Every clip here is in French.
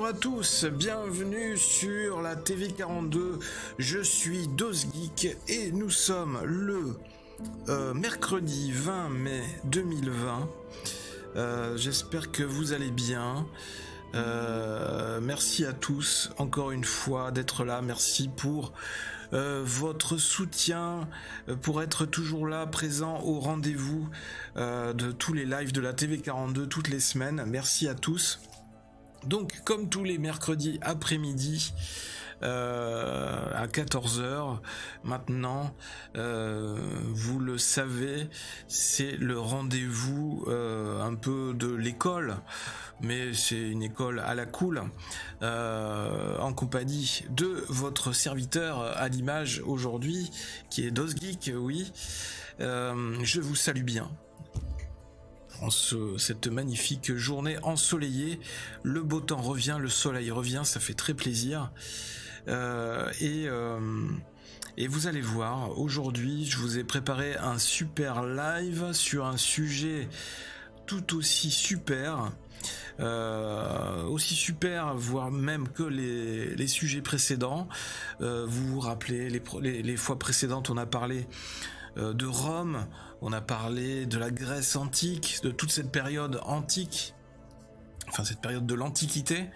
Bonjour à tous, bienvenue sur la TV42, je suis DosGeek et nous sommes le mercredi 20 mai 2020. J'espère que vous allez bien. Merci à tous encore une fois d'être là, merci pour votre soutien, pour être toujours là, présent au rendez-vous de tous les lives de la TV42 toutes les semaines. Merci à tous. Donc comme tous les mercredis après-midi à 14 h maintenant, vous le savez, c'est le rendez-vous un peu de l'école, mais c'est une école à la cool, en compagnie de votre serviteur à l'image aujourd'hui, qui est DosGeek, oui. Je vous salue bien. Cette magnifique journée ensoleillée, le beau temps revient, le soleil revient, ça fait très plaisir. Et vous allez voir, aujourd'hui je vous ai préparé un super live sur un sujet tout aussi super, voire même que les sujets précédents. Vous vous rappelez, les fois précédentes on a parlé de Rome, on a parlé de la Grèce antique, de toute cette période antique, enfin cette période de l'Antiquité,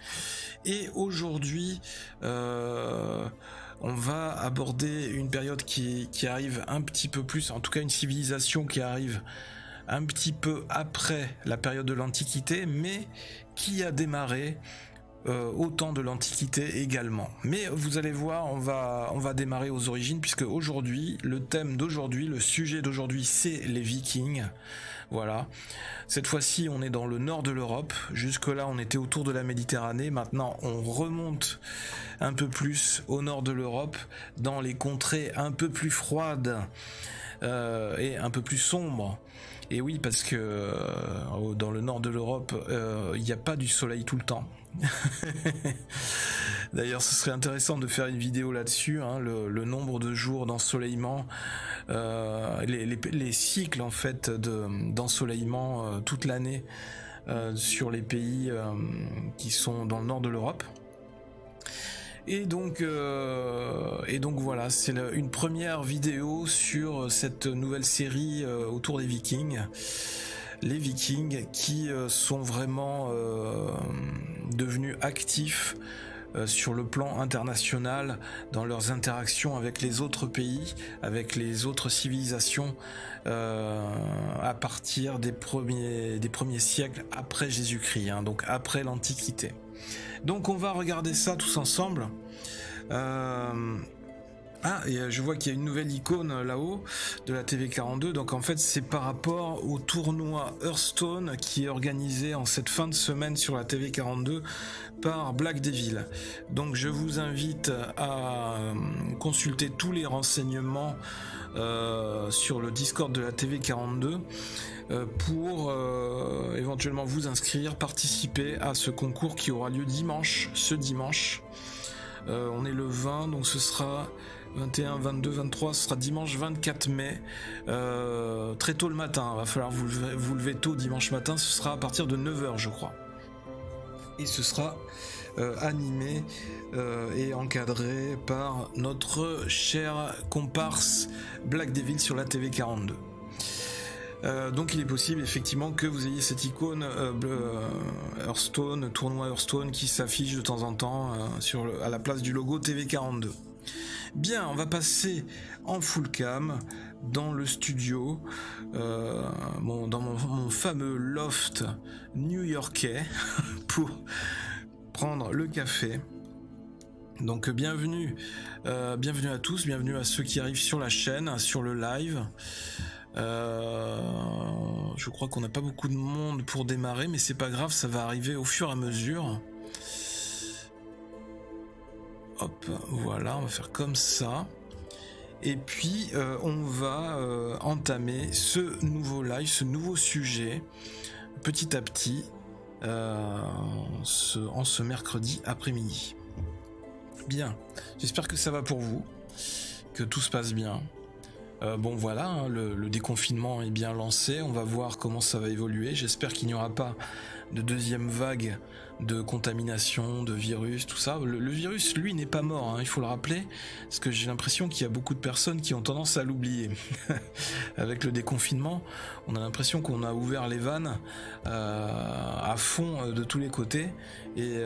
et aujourd'hui on va aborder une période qui arrive un petit peu plus, en tout cas une civilisation qui arrive un petit peu après la période de l'Antiquité, mais qui a démarré au temps de l'Antiquité également. Mais vous allez voir, on va démarrer aux origines, puisque aujourd'hui, le thème d'aujourd'hui, le sujet d'aujourd'hui, c'est les Vikings. Voilà. Cette fois-ci, on est dans le nord de l'Europe. Jusque-là, on était autour de la Méditerranée. Maintenant, on remonte un peu plus au nord de l'Europe, dans les contrées un peu plus froides et un peu plus sombres. Et oui, parce que dans le nord de l'Europe, il n'y a pas du soleil tout le temps. D'ailleurs, ce serait intéressant de faire une vidéo là-dessus, hein, le nombre de jours d'ensoleillement, les cycles en fait d'ensoleillement toute l'année sur les pays qui sont dans le nord de l'Europe. Et donc voilà, c'est une première vidéo sur cette nouvelle série autour des Vikings. Les Vikings qui sont vraiment devenus actifs sur le plan international dans leurs interactions avec les autres pays, avec les autres civilisations à partir des premiers siècles après Jésus-Christ, hein, donc après l'Antiquité. Donc on va regarder ça tous ensemble. Et je vois qu'il y a une nouvelle icône là-haut de la TV42, donc en fait c'est par rapport au tournoi Hearthstone qui est organisé en cette fin de semaine sur la TV42 par Black Devil. Donc je vous invite à consulter tous les renseignements sur le Discord de la TV42 pour éventuellement vous inscrire, participer à ce concours qui aura lieu ce dimanche. On est le 20, donc ce sera 21, 22, 23, ce sera dimanche 24 mai, très tôt le matin, il va falloir vous lever tôt dimanche matin, ce sera à partir de 9 h je crois. Et ce sera animé et encadré par notre cher comparse Black Devil sur la TV42. Donc il est possible effectivement que vous ayez cette icône Hearthstone, tournoi Hearthstone qui s'affiche de temps en temps à la place du logo TV42. Bien, on va passer en full cam dans le studio, dans mon fameux loft new-yorkais pour prendre le café. Donc bienvenue à tous, bienvenue à ceux qui arrivent sur la chaîne, sur le live. Je crois qu'on n'a pas beaucoup de monde pour démarrer, mais c'est pas grave, ça va arriver au fur et à mesure. Hop, voilà, on va faire comme ça. Et puis on va entamer ce nouveau live, ce nouveau sujet, petit à petit, en ce mercredi après-midi. Bien, j'espère que ça va pour vous, que tout se passe bien. Bon voilà, hein, le déconfinement est bien lancé, on va voir comment ça va évoluer. J'espère qu'il n'y aura pas de deuxième vague de contamination, de virus, tout ça. Le virus, lui, n'est pas mort, hein, il faut le rappeler, parce que j'ai l'impression qu'il y a beaucoup de personnes qui ont tendance à l'oublier. Avec le déconfinement, on a l'impression qu'on a ouvert les vannes à fond de tous les côtés, et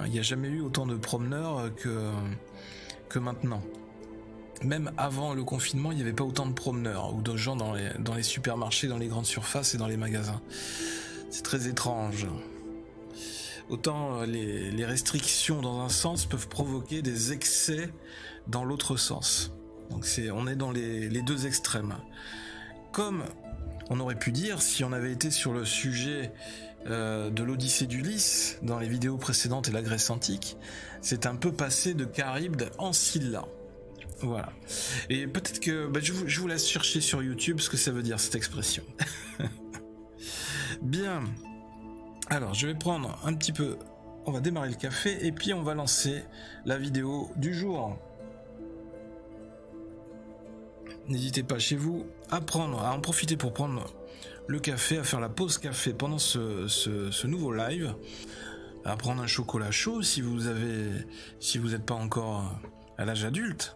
il n'y a jamais eu autant de promeneurs que maintenant. Même avant le confinement, il n'y avait pas autant de promeneurs ou de gens dans les supermarchés, dans les grandes surfaces et dans les magasins. C'est très étrange. Autant les restrictions dans un sens peuvent provoquer des excès dans l'autre sens. Donc on est dans les deux extrêmes. Comme on aurait pu dire si on avait été sur le sujet de l'Odyssée d'Ulysse dans les vidéos précédentes et la Grèce antique, c'est un peu passé de Charybde en Scylla. Voilà. Et peut-être que je vous laisse chercher sur YouTube ce que ça veut dire cette expression. Bien. Alors, je vais prendre un petit peu... On va démarrer le café et puis on va lancer la vidéo du jour. N'hésitez pas chez vous à en profiter pour prendre le café, à faire la pause café pendant ce nouveau live, à prendre un chocolat chaud si vous n'êtes pas encore à l'âge adulte.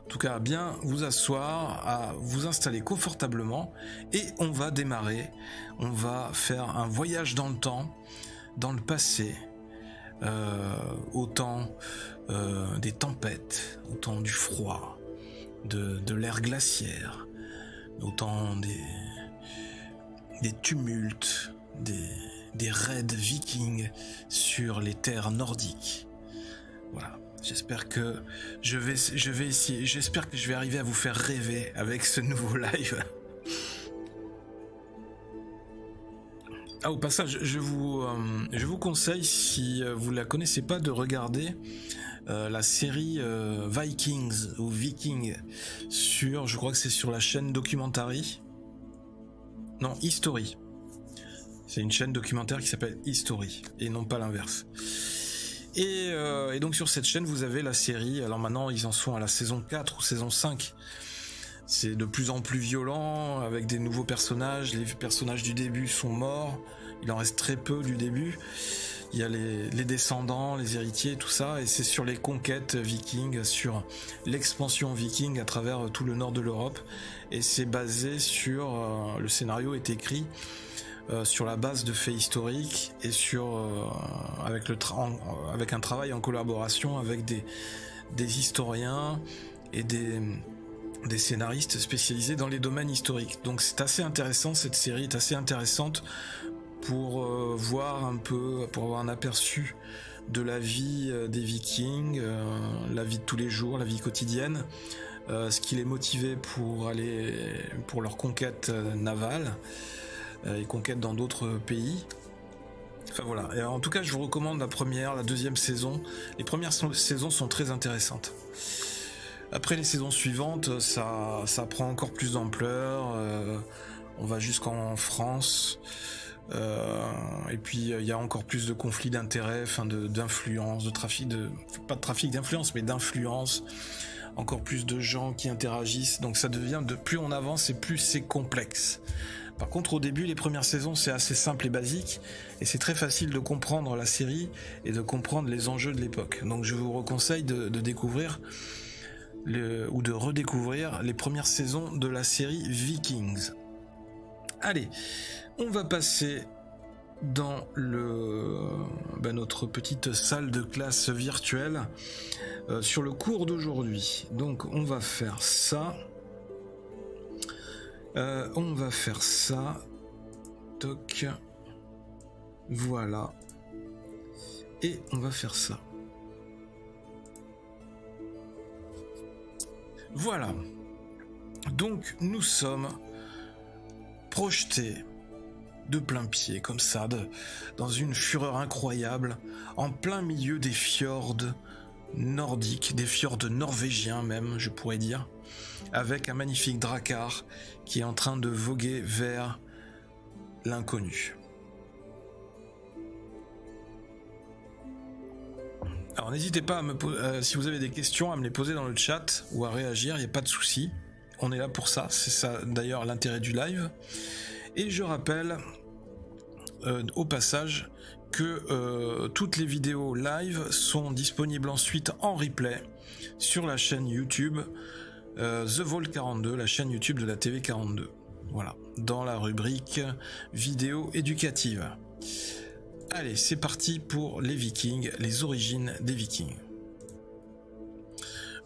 En tout cas, à bien vous asseoir, à vous installer confortablement et on va démarrer. On va faire un voyage dans le temps, dans le passé, au temps des tempêtes, au temps du froid, de l'ère glaciaire, au temps des tumultes, des raids vikings sur les terres nordiques. Voilà. J'espère que je vais arriver à vous faire rêver avec ce nouveau live. Ah, au passage, je vous conseille, si vous la connaissez pas, de regarder la série Vikings ou Viking je crois que c'est sur la chaîne Documentary. Non, History. C'est une chaîne documentaire qui s'appelle History et non pas l'inverse. Et donc sur cette chaîne vous avez la série, alors maintenant ils en sont à la saison 4 ou saison 5, c'est de plus en plus violent avec des nouveaux personnages, les personnages du début sont morts, il en reste très peu du début, il y a les descendants, les héritiers, tout ça, et c'est sur les conquêtes vikings, sur l'expansion viking à travers tout le nord de l'Europe, et c'est basé sur, le scénario est écrit sur la base de faits historiques et avec un travail en collaboration avec des historiens et des scénaristes spécialisés dans les domaines historiques. Donc c'est assez intéressant, cette série est assez intéressante pour voir un peu, pour avoir un aperçu de la vie des Vikings, la vie de tous les jours, la vie quotidienne, ce qui les motivait pour leur conquête navale. Et conquête dans d'autres pays. Enfin voilà, et en tout cas je vous recommande la première, la deuxième saison. Les premières saisons sont très intéressantes. Après les saisons suivantes, ça prend encore plus d'ampleur, on va jusqu'en France, et puis il y a encore plus de conflits d'intérêts, d'influence, pas de trafic d'influence, mais d'influence, encore plus de gens qui interagissent, donc ça devient, de plus on avance et plus c'est complexe. Par contre, au début, les premières saisons, c'est assez simple et basique, et c'est très facile de comprendre la série et de comprendre les enjeux de l'époque. Donc je vous conseille de découvrir ou de redécouvrir les premières saisons de la série Vikings. Allez, on va passer dans notre petite salle de classe virtuelle sur le cours d'aujourd'hui. Donc on va faire ça. Toc, voilà, et on va faire ça. Voilà, donc nous sommes projetés de plein pied, comme ça, dans une fureur incroyable, en plein milieu des fjords nordiques, des fjords norvégiens même, je pourrais dire, avec un magnifique drakkar qui est en train de voguer vers l'inconnu. Alors n'hésitez pas si vous avez des questions à me les poser dans le chat ou à réagir, il n'y a pas de souci. On est là pour ça, c'est ça d'ailleurs l'intérêt du live. Et je rappelle au passage que toutes les vidéos live sont disponibles ensuite en replay sur la chaîne YouTube The Vault 42, la chaîne YouTube de la TV 42. Voilà, dans la rubrique vidéo éducative. Allez, c'est parti pour les Vikings, les origines des Vikings.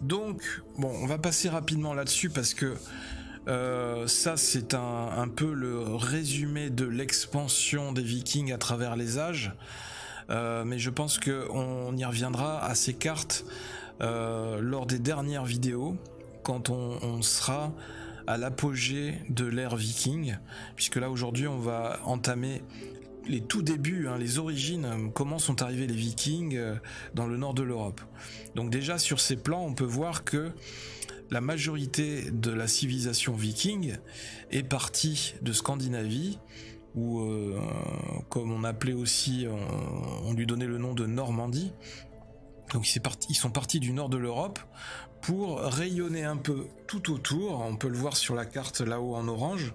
Donc, bon, on va passer rapidement là-dessus parce que ça, c'est un peu le résumé de l'expansion des Vikings à travers les âges. Mais je pense qu'on y reviendra à ces cartes lors des dernières vidéos, quand on sera à l'apogée de l'ère viking, puisque là aujourd'hui on va entamer les tout débuts, les origines, comment sont arrivés les Vikings dans le nord de l'Europe. Donc déjà sur ces plans on peut voir que la majorité de la civilisation viking est partie de Scandinavie, ou comme on appelait aussi, on lui donnait le nom de Normandie. Donc ils sont partis du nord de l'Europe pour rayonner un peu tout autour. On peut le voir sur la carte là-haut en orange,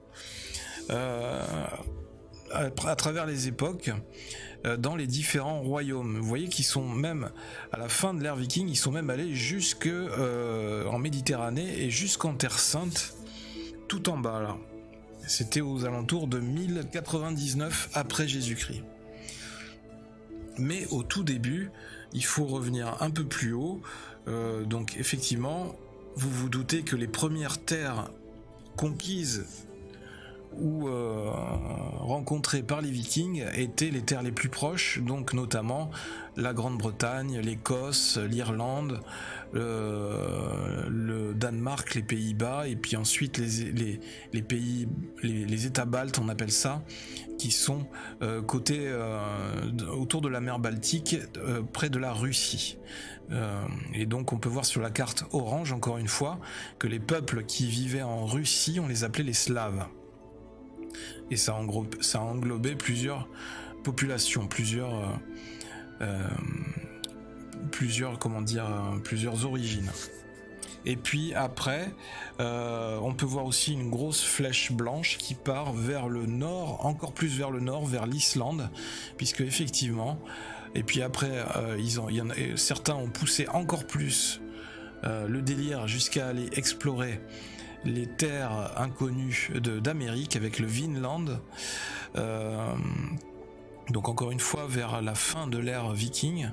à travers les époques, dans les différents royaumes. Vous voyez qu'ils sont même, à la fin de l'ère viking, ils sont même allés jusque en Méditerranée et jusqu'en Terre Sainte, tout en bas là. C'était aux alentours de 1099 après Jésus-Christ. Mais au tout début, il faut revenir un peu plus haut. Donc effectivement, vous vous doutez que les premières terres conquises ou rencontrées par les Vikings étaient les terres les plus proches, donc notamment la Grande-Bretagne, l'Écosse, l'Irlande, le Danemark, les Pays-Bas, et puis ensuite les pays, les États baltes, on appelle ça, qui sont côté autour de la mer Baltique, près de la Russie. Et donc on peut voir sur la carte orange, encore une fois, que les peuples qui vivaient en Russie, on les appelait les Slaves. Et ça englobait plusieurs populations, plusieurs origines. Et puis après, on peut voir aussi une grosse flèche blanche qui part vers le nord, encore plus vers le nord, vers l'Islande, puisque effectivement, et puis après, certains ont poussé encore plus le délire jusqu'à aller explorer les terres inconnues d'Amérique avec le Vinland. Donc encore une fois vers la fin de l'ère viking.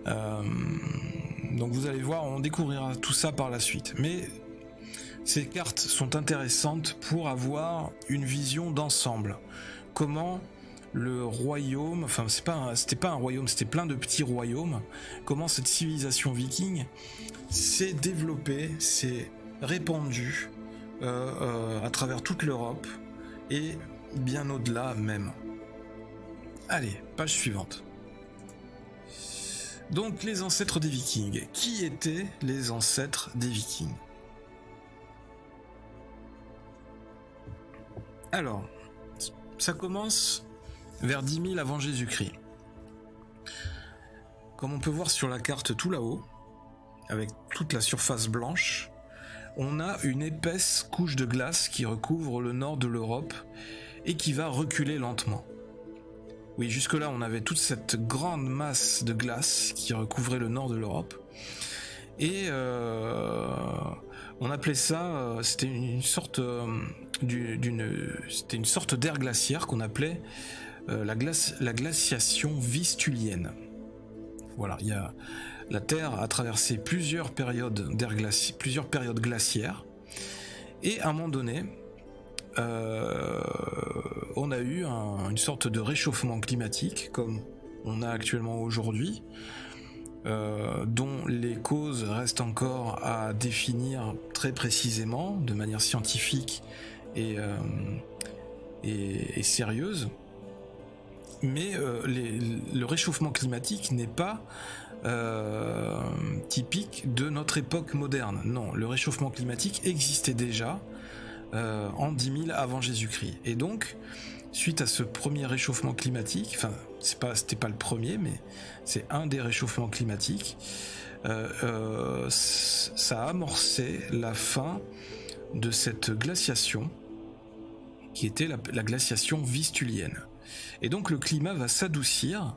Donc vous allez voir, on découvrira tout ça par la suite. Mais ces cartes sont intéressantes pour avoir une vision d'ensemble. Comment le royaume, enfin c'était pas un royaume, c'était plein de petits royaumes. Comment cette civilisation viking s'est développée, s'est répandue à travers toute l'Europe et bien au-delà même. Allez, page suivante. Donc les ancêtres des Vikings. Qui étaient les ancêtres des Vikings? Alors, ça commence vers 10 000 avant Jésus-Christ. Comme on peut voir sur la carte tout là-haut, avec toute la surface blanche, on a une épaisse couche de glace qui recouvre le nord de l'Europe et qui va reculer lentement. Oui, jusque-là, on avait toute cette grande masse de glace qui recouvrait le nord de l'Europe. Et on appelait ça, c'était une sorte d'air glaciaire qu'on appelait la glaciation vistulienne. Voilà, la Terre a traversé plusieurs périodes glaciaires. Et à un moment donné, on a eu une sorte de réchauffement climatique comme on a actuellement aujourd'hui, dont les causes restent encore à définir très précisément, de manière scientifique et sérieuse. Mais le réchauffement climatique n'est pas typique de notre époque moderne. Non, le réchauffement climatique existait déjà en 10 000 avant Jésus-Christ. Et donc, suite à ce premier réchauffement climatique, enfin, c'était pas le premier, mais c'est un des réchauffements climatiques, ça a amorcé la fin de cette glaciation, qui était la glaciation vistulienne. Et donc le climat va s'adoucir,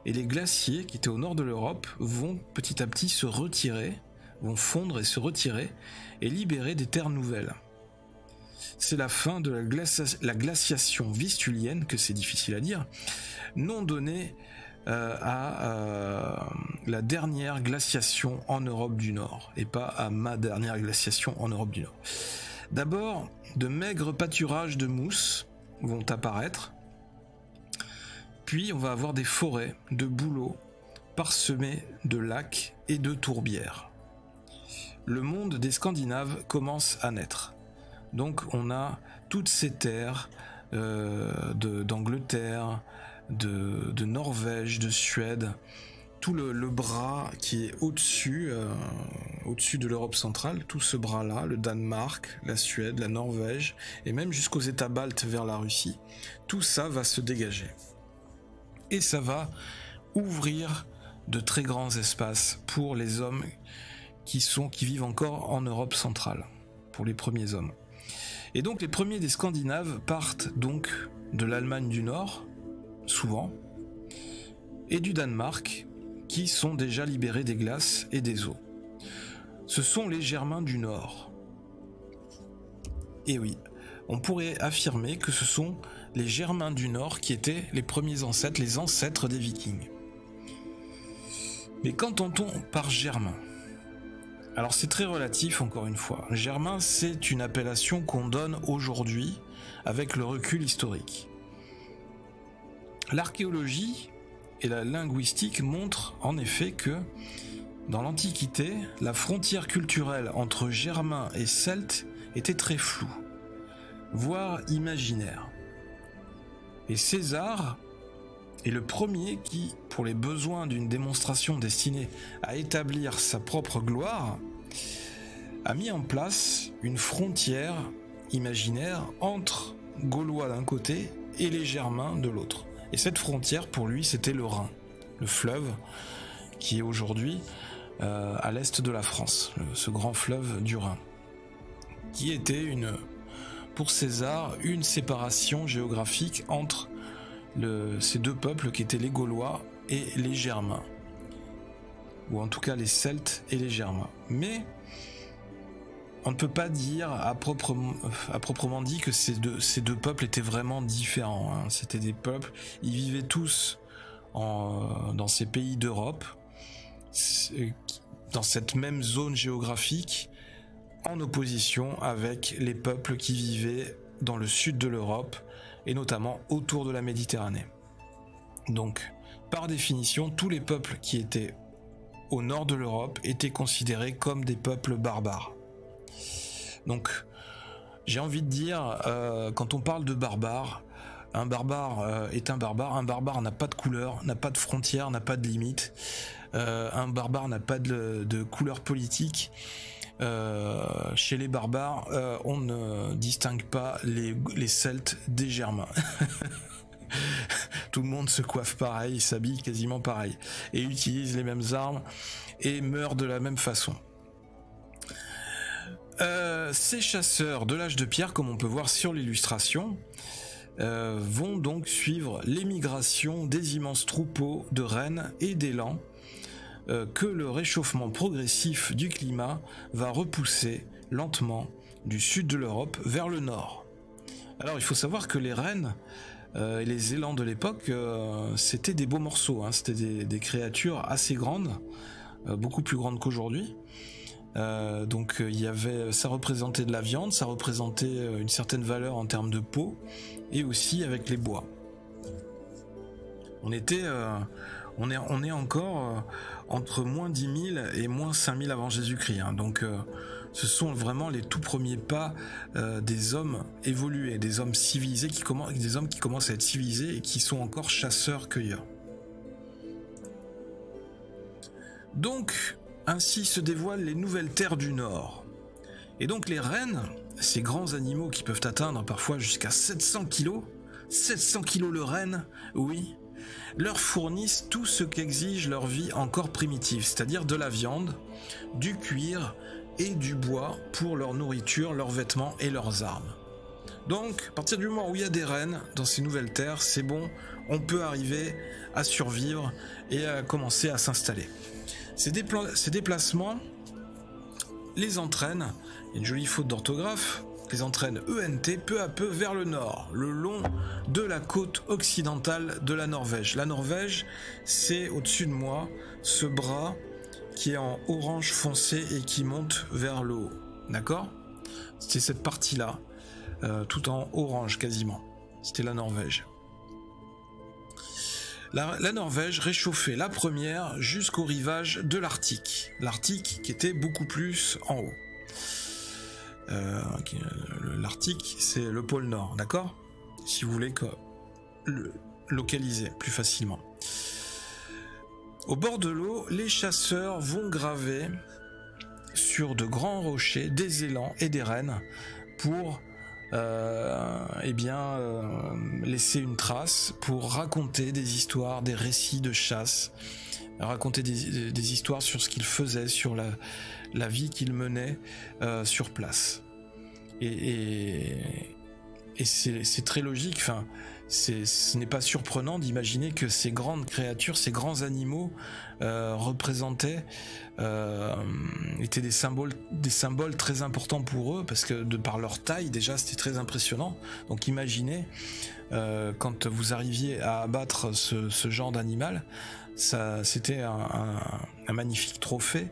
et les glaciers qui étaient au nord de l'Europe vont petit à petit se retirer, vont fondre et se retirer, et libérer des terres nouvelles. C'est la fin de la glaciation vistulienne, que c'est difficile à dire, nom donné à la dernière glaciation en Europe du Nord, et pas à ma dernière glaciation en Europe du Nord. D'abord, de maigres pâturages de mousse vont apparaître, puis on va avoir des forêts de bouleaux parsemées de lacs et de tourbières. Le monde des Scandinaves commence à naître. Donc on a toutes ces terres d'Angleterre, de Norvège, de Suède, tout le bras qui est au-dessus de l'Europe centrale, tout ce bras-là, le Danemark, la Suède, la Norvège, et même jusqu'aux États baltes vers la Russie, tout ça va se dégager. Et ça va ouvrir de très grands espaces pour les hommes qui vivent encore en Europe centrale, pour les premiers hommes. Et donc les premiers des Scandinaves partent donc de l'Allemagne du Nord, souvent, et du Danemark, qui sont déjà libérés des glaces et des eaux. Ce sont les Germains du Nord. Et oui, on pourrait affirmer que ce sont les Germains du Nord qui étaient les premiers ancêtres, les ancêtres des Vikings. Mais qu'entend-on par Germain ? Alors c'est très relatif encore une fois. Germain, c'est une appellation qu'on donne aujourd'hui avec le recul historique. L'archéologie et la linguistique montrent en effet que dans l'Antiquité, la frontière culturelle entre Germains et Celtes était très floue, voire imaginaire. Et César est le premier qui, pour les besoins d'une démonstration destinée à établir sa propre gloire, a mis en place une frontière imaginaire entre Gaulois d'un côté et les Germains de l'autre. Et cette frontière, pour lui, c'était le Rhin, le fleuve qui est aujourd'hui à l'est de la France, ce grand fleuve du Rhin, qui était pour César une séparation géographique entre ces deux peuples qui étaient les Gaulois et les Germains, ou en tout cas les Celtes et les Germains. Mais on ne peut pas dire à proprement dit que ces deux peuples étaient vraiment différents, hein. C'était des peuples, ils vivaient tous dans ces pays d'Europe, dans cette même zone géographique, en opposition avec les peuples qui vivaient dans le sud de l'Europe, et notamment autour de la Méditerranée. Donc, par définition, tous les peuples qui étaient au nord de l'Europe étaient considérés comme des peuples barbares. Donc, j'ai envie de dire, quand on parle de barbare, un barbare est un barbare n'a pas de couleur, n'a pas de frontières, n'a pas de limites, un barbare n'a pas de couleur politique. Chez les barbares, on ne distingue pas les Celtes des Germains. Tout le monde se coiffe pareil, s'habille quasiment pareil, et utilise les mêmes armes et meurt de la même façon. Ces chasseurs de l'âge de pierre, comme on peut voir sur l'illustration, vont donc suivre l'émigration des immenses troupeaux de rennes et d'élans que le réchauffement progressif du climat va repousser lentement du sud de l'Europe vers le nord. Alors il faut savoir que les rennes et les élans de l'époque, c'était des beaux morceaux, hein. C'était des créatures assez grandes, beaucoup plus grandes qu'aujourd'hui. Donc ça représentait de la viande, ça représentait une certaine valeur en termes de peau, et aussi avec les bois. On est encore entre moins 10 000 et moins 5 000 avant Jésus-Christ, hein. Donc ce sont vraiment les tout premiers pas des hommes évolués, des hommes civilisés, des hommes qui commencent à être civilisés et qui sont encore chasseurs-cueilleurs. Donc, ainsi se dévoilent les nouvelles terres du Nord. Et donc les rennes, ces grands animaux qui peuvent atteindre parfois jusqu'à 700 kg, 700 kg le renne, oui, leur fournissent tout ce qu'exige leur vie encore primitive, c'est-à-dire de la viande, du cuir et du bois pour leur nourriture, leurs vêtements et leurs armes. Donc, à partir du moment où il y a des rennes dans ces nouvelles terres, c'est bon, on peut arriver à survivre et à commencer à s'installer. Ces déplacements les entraînent, il y a une jolie faute d'orthographe, les entraînent ENT peu à peu vers le nord, le long de la côte occidentale de la Norvège. La Norvège, c'est au-dessus de moi, ce bras qui est en orange foncé et qui monte vers le haut. D'accord ? C'était cette partie-là, tout en orange quasiment. C'était la Norvège. La Norvège réchauffait la première jusqu'au rivage de l'Arctique. L'Arctique qui était beaucoup plus en haut. L'Arctique, c'est le pôle Nord, d'accord ? Si vous voulez le localiser plus facilement. Au bord de l'eau, les chasseurs vont graver sur de grands rochers des élans et des rennes pour laisser une trace, pour raconter des histoires, des récits de chasse, raconter des histoires sur ce qu'ils faisaient, sur la vie qu'ils menaient sur place. Et c'est très logique, enfin, ce n'est pas surprenant d'imaginer que ces grandes créatures, ces grands animaux représentaient, étaient des symboles très importants pour eux, parce que de par leur taille déjà c'était très impressionnant. Donc imaginez quand vous arriviez à abattre ce genre d'animal, c'était un magnifique trophée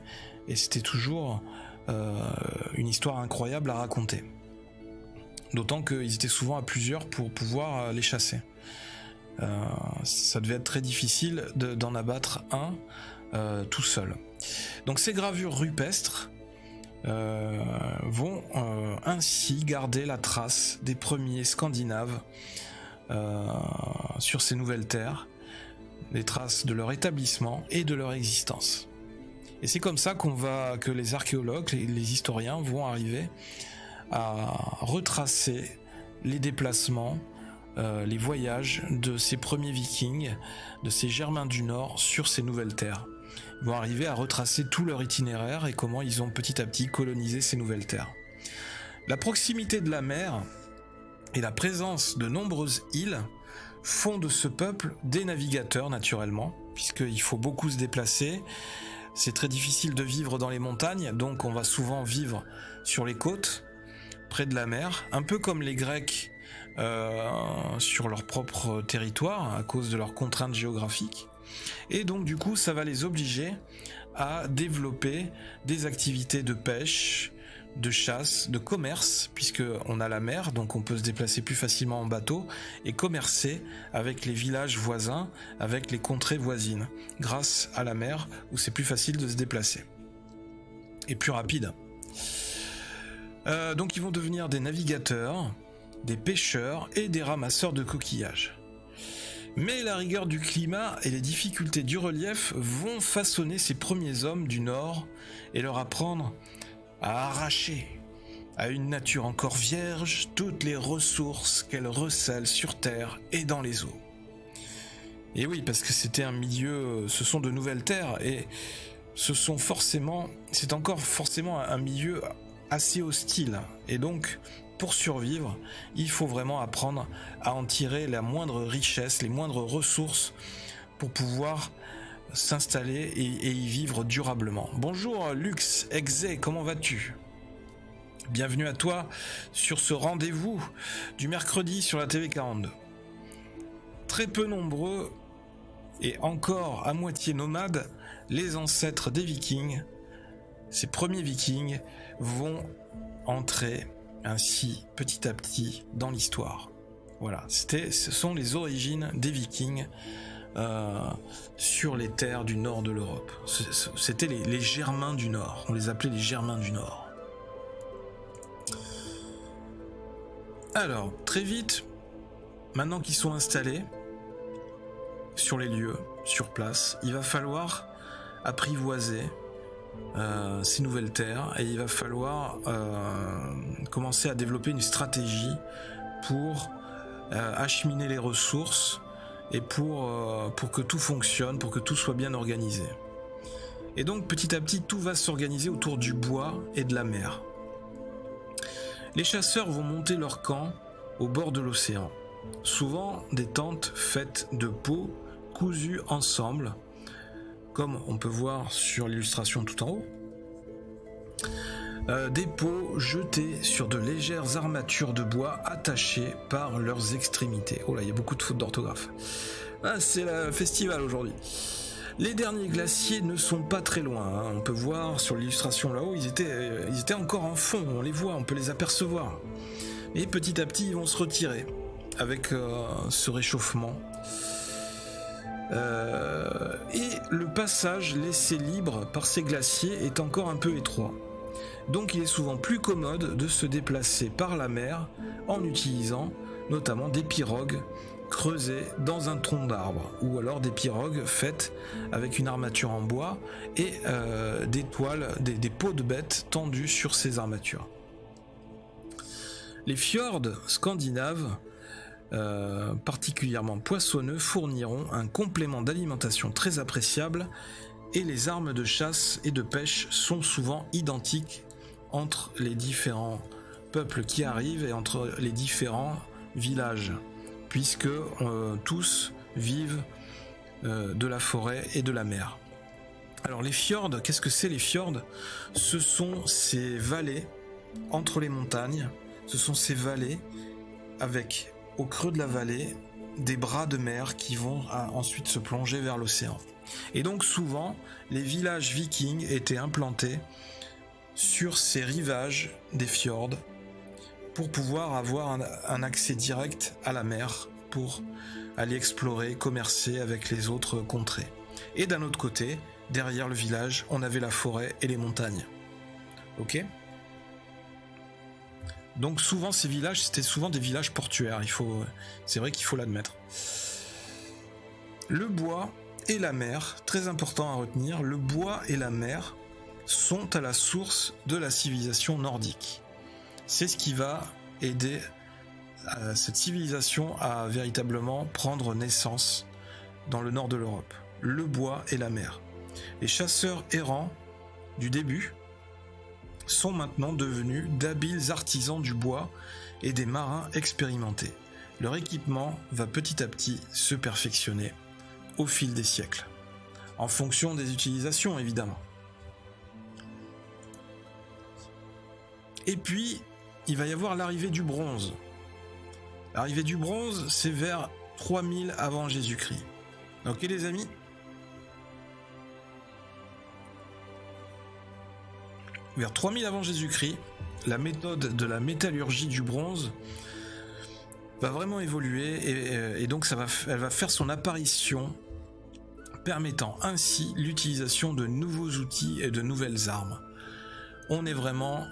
et c'était toujours une histoire incroyable à raconter. D'autant qu'ils étaient souvent à plusieurs pour pouvoir les chasser. Ça devait être très difficile d'en abattre un tout seul. Donc ces gravures rupestres vont ainsi garder la trace des premiers Scandinaves sur ces nouvelles terres, les traces de leur établissement et de leur existence. Et c'est comme ça que les archéologues, les historiens vont arriver à retracer les déplacements, les voyages de ces premiers vikings, de ces Germains du Nord sur ces nouvelles terres. Ils vont arriver à retracer tout leur itinéraire et comment ils ont petit à petit colonisé ces nouvelles terres. La proximité de la mer et la présence de nombreuses îles font de ce peuple des navigateurs naturellement, puisqu'il faut beaucoup se déplacer. C'est très difficile de vivre dans les montagnes, donc on va souvent vivre sur les côtes, près de la mer, un peu comme les Grecs sur leur propre territoire, à cause de leurs contraintes géographiques. Et donc du coup, ça va les obliger à développer des activités de pêche, de chasse, de commerce, puisqu'on a la mer, donc on peut se déplacer plus facilement en bateau, et commercer avec les villages voisins, avec les contrées voisines, grâce à la mer, où c'est plus facile de se déplacer. Et plus rapide. Donc ils vont devenir des navigateurs, des pêcheurs et des ramasseurs de coquillages. Mais la rigueur du climat et les difficultés du relief vont façonner ces premiers hommes du Nord et leur apprendre à arracher à une nature encore vierge toutes les ressources qu'elle recèle sur terre et dans les eaux. Et oui, parce que c'était un milieu, ce sont de nouvelles terres et c'est encore forcément un milieu assez hostile. Et donc, pour survivre, il faut vraiment apprendre à en tirer la moindre richesse, les moindres ressources pour pouvoir s'installer et y vivre durablement. Bonjour Lux Exe, comment vas-tu ? Bienvenue à toi sur ce rendez-vous du mercredi sur la TV 42. Très peu nombreux et encore à moitié nomades, les ancêtres des Vikings, ces premiers Vikings, vont entrer ainsi petit à petit dans l'histoire. Voilà, ce sont les origines des Vikings sur les terres du nord de l'Europe. C'était les Germains du Nord, on les appelait les Germains du Nord. Alors, très vite, maintenant qu'ils sont installés sur les lieux, sur place, il va falloir apprivoiser ces nouvelles terres et il va falloir commencer à développer une stratégie pour acheminer les ressources et pour que tout fonctionne, pour que tout soit bien organisé. Et donc petit à petit tout va s'organiser autour du bois et de la mer. Les chasseurs vont monter leur camp au bord de l'océan. Souvent des tentes faites de peaux cousues ensemble, comme on peut voir sur l'illustration tout en haut. Des peaux jetées sur de légères armatures de bois attachées par leurs extrémités. Oh là, il y a beaucoup de fautes d'orthographe. Ah, c'est le festival aujourd'hui. Les derniers glaciers ne sont pas très loin, hein. On peut voir sur l'illustration là-haut, ils étaient encore en fond, on les voit, on peut les apercevoir. Et petit à petit, ils vont se retirer avec ce réchauffement. Et le passage laissé libre par ces glaciers est encore un peu étroit. Donc il est souvent plus commode de se déplacer par la mer en utilisant notamment des pirogues creusées dans un tronc d'arbre, ou alors des pirogues faites avec une armature en bois et des toiles, des peaux de bêtes tendues sur ces armatures. Les fjords scandinaves, particulièrement poissonneux, fourniront un complément d'alimentation très appréciable, et les armes de chasse et de pêche sont souvent identiques entre les différents peuples qui arrivent et entre les différents villages, puisque tous vivent de la forêt et de la mer. Alors les fjords, qu'est-ce que c'est les fjords? Ce sont ces vallées entre les montagnes, ce sont ces vallées avec au creux de la vallée des bras de mer qui vont ensuite se plonger vers l'océan. Et donc souvent les villages vikings étaient implantés sur ces rivages des fjords pour pouvoir avoir un accès direct à la mer pour aller explorer, commercer avec les autres contrées. Et d'un autre côté, derrière le village, on avait la forêt et les montagnes. Ok ? Donc souvent ces villages, c'était souvent des villages portuaires, c'est vrai qu'il faut l'admettre. Le bois et la mer, très important à retenir, le bois et la mer sont à la source de la civilisation nordique. C'est ce qui va aider cette civilisation à véritablement prendre naissance dans le nord de l'Europe. Le bois et la mer. Les chasseurs errants du début sont maintenant devenus d'habiles artisans du bois et des marins expérimentés. Leur équipement va petit à petit se perfectionner au fil des siècles, en fonction des utilisations évidemment. Et puis, il va y avoir l'arrivée du bronze. L'arrivée du bronze, c'est vers 3000 avant Jésus-Christ. Ok les amis ? Vers 3000 avant Jésus-Christ, la méthode de la métallurgie du bronze va vraiment évoluer et donc elle va faire son apparition, permettant ainsi l'utilisation de nouveaux outils et de nouvelles armes. On est vraiment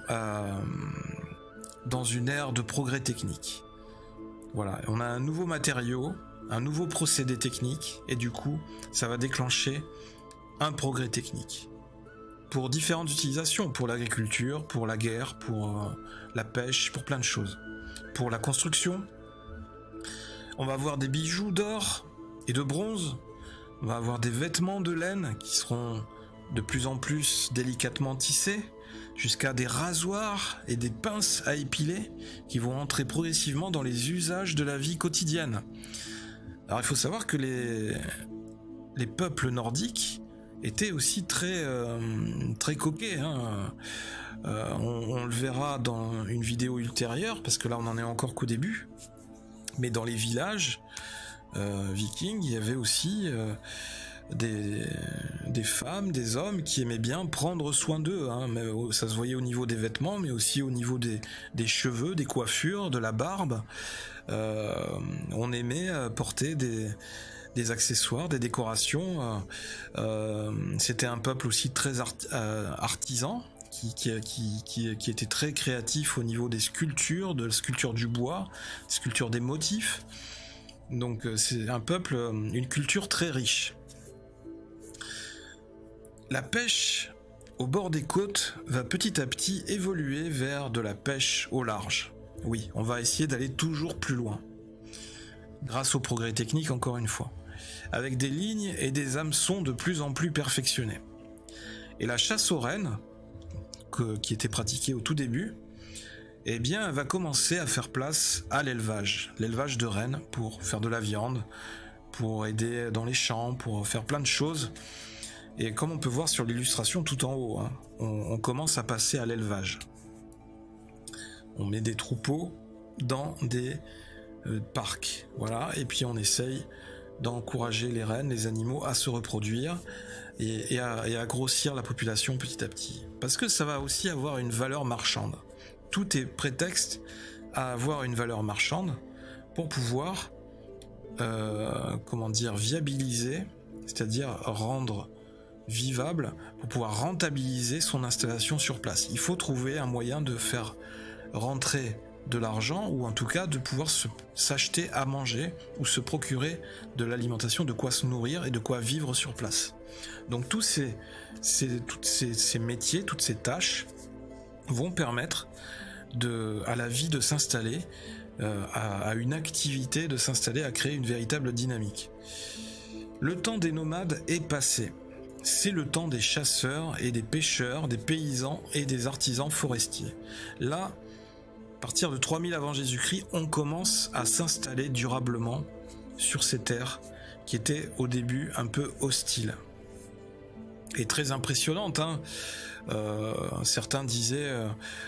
dans une ère de progrès technique. Voilà, on a un nouveau matériau, un nouveau procédé technique, et du coup, ça va déclencher un progrès technique. Pour différentes utilisations, pour l'agriculture, pour la guerre, pour la pêche, pour plein de choses. Pour la construction, on va avoir des bijoux d'or et de bronze, on va avoir des vêtements de laine qui seront de plus en plus délicatement tissés, jusqu'à des rasoirs et des pinces à épiler qui vont entrer progressivement dans les usages de la vie quotidienne. Alors il faut savoir que les peuples nordiques étaient aussi très coquets, hein. On le verra dans une vidéo ultérieure, parce que là on en est encore qu'au début, mais dans les villages vikings, il y avait aussi des femmes, des hommes qui aimaient bien prendre soin d'eux, hein. Mais ça se voyait au niveau des vêtements, mais aussi au niveau des cheveux, des coiffures, de la barbe. On aimait porter des accessoires, des décorations. C'était un peuple aussi très artisan, qui était très créatif au niveau des sculptures, de la sculpture du bois, sculpture des motifs. Donc c'est un peuple, une culture très riche. La pêche au bord des côtes va petit à petit évoluer vers de la pêche au large. Oui, on va essayer d'aller toujours plus loin, grâce au progrès technique encore une fois, avec des lignes et des hameçons de plus en plus perfectionnés. Et la chasse aux rennes, qui était pratiquée au tout début, eh bien elle va commencer à faire place à l'élevage de rennes pour faire de la viande, pour aider dans les champs, pour faire plein de choses. Et comme on peut voir sur l'illustration tout en haut, hein, on commence à passer à l'élevage. On met des troupeaux dans des parcs, voilà, et puis on essaye d'encourager les rennes, les animaux à se reproduire et à grossir la population petit à petit. Parce que ça va aussi avoir une valeur marchande. Tout est prétexte à avoir une valeur marchande pour pouvoir viabiliser, c'est-à-dire rendre vivable, pour pouvoir rentabiliser son installation sur place. Il faut trouver un moyen de faire rentrer de l'argent, ou en tout cas de pouvoir s'acheter à manger ou se procurer de l'alimentation, de quoi se nourrir et de quoi vivre sur place. Donc tous ces métiers, toutes ces tâches vont permettre à la vie de s'installer, à une activité de s'installer, à créer une véritable dynamique. Le temps des nomades est passé. C'est le temps des chasseurs et des pêcheurs, des paysans et des artisans forestiers. Là, à partir de 3000 avant Jésus-Christ, on commence à s'installer durablement sur ces terres qui étaient au début un peu hostiles. Et très impressionnantes, hein. Certains disaient,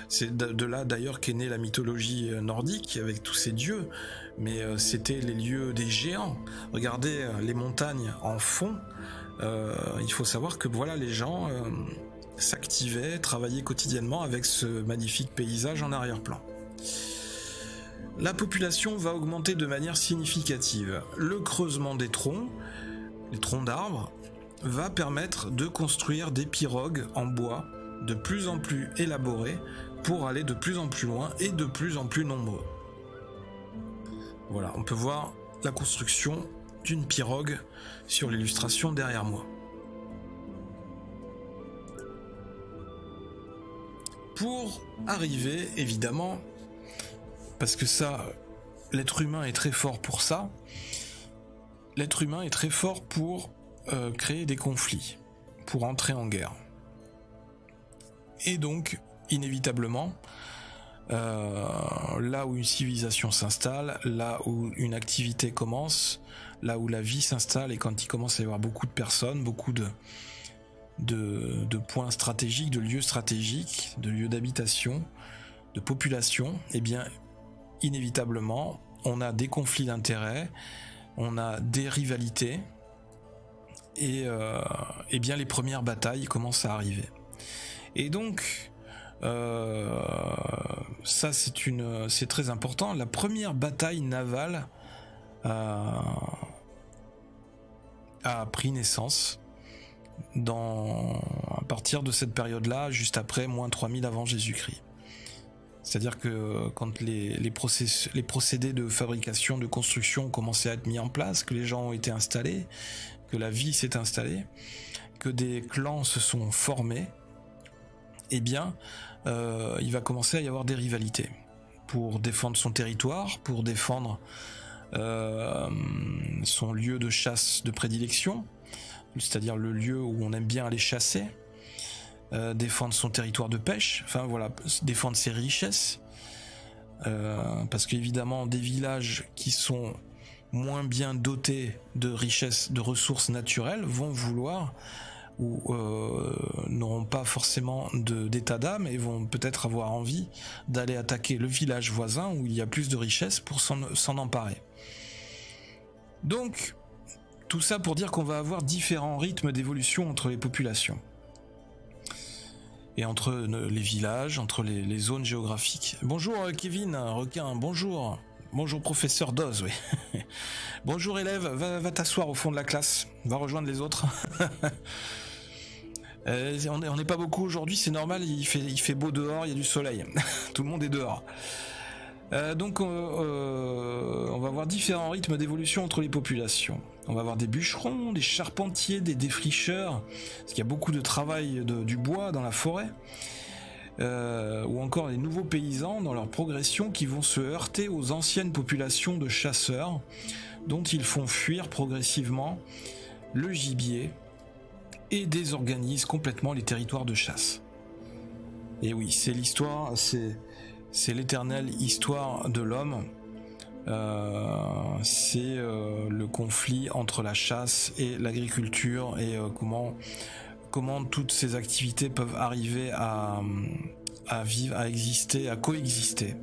c'est de là d'ailleurs qu'est née la mythologie nordique avec tous ces dieux, mais c'était les lieux des géants. Regardez les montagnes en fond. Il faut savoir que voilà, les gens s'activaient, travaillaient quotidiennement avec ce magnifique paysage en arrière-plan. La population va augmenter de manière significative. Le creusement des troncs, les troncs d'arbres, va permettre de construire des pirogues en bois de plus en plus élaborées pour aller de plus en plus loin et de plus en plus nombreux. Voilà, on peut voir la construction d'une pirogue sur l'illustration derrière moi. Pour arriver, évidemment, parce que ça, l'être humain est très fort pour ça, l'être humain est très fort pour créer des conflits, pour entrer en guerre. Et donc, inévitablement, là où une civilisation s'installe, là où une activité commence, là où la vie s'installe, et quand il commence à y avoir beaucoup de personnes, beaucoup de points stratégiques, de lieux stratégiques, de lieux d'habitation, de population, eh bien, inévitablement, on a des conflits d'intérêts, on a des rivalités, et bien les premières batailles commencent à arriver. Et donc, ça c'est très important. La première bataille navale a pris naissance à partir de cette période-là, juste après moins 3000 avant Jésus-Christ. C'est-à-dire que quand les procédés de fabrication, de construction ont commencé à être mis en place, que les gens ont été installés, que la vie s'est installée, que des clans se sont formés, eh bien, il va commencer à y avoir des rivalités pour défendre son territoire, pour défendre son lieu de chasse de prédilection, c'est-à-dire le lieu où on aime bien aller chasser, défendre son territoire de pêche, enfin voilà, défendre ses richesses, parce qu'évidemment des villages qui sont moins bien dotés de richesses, de ressources naturelles vont vouloir ou n'auront pas forcément d'état d'âme et vont peut-être avoir envie d'aller attaquer le village voisin où il y a plus de richesses pour s'en emparer. Donc, tout ça pour dire qu'on va avoir différents rythmes d'évolution entre les populations. Et entre les villages, entre les zones géographiques. Bonjour Kevin, requin, bonjour. Bonjour professeur Doz, oui. Bonjour élève, va t'asseoir au fond de la classe, va rejoindre les autres. On n'est pas beaucoup aujourd'hui, c'est normal, il fait beau dehors, il y a du soleil. Tout le monde est dehors. Donc on va avoir différents rythmes d'évolution entre les populations. On va avoir des bûcherons, des charpentiers, des défricheurs, parce qu'il y a beaucoup de travail du bois dans la forêt, ou encore les nouveaux paysans dans leur progression qui vont se heurter aux anciennes populations de chasseurs dont ils font fuir progressivement le gibier et désorganisent complètement les territoires de chasse. Et oui, c'est l'histoire, c'est l'éternelle histoire de l'homme. C'est le conflit entre la chasse et l'agriculture et comment toutes ces activités peuvent arriver à vivre, à exister, à coexister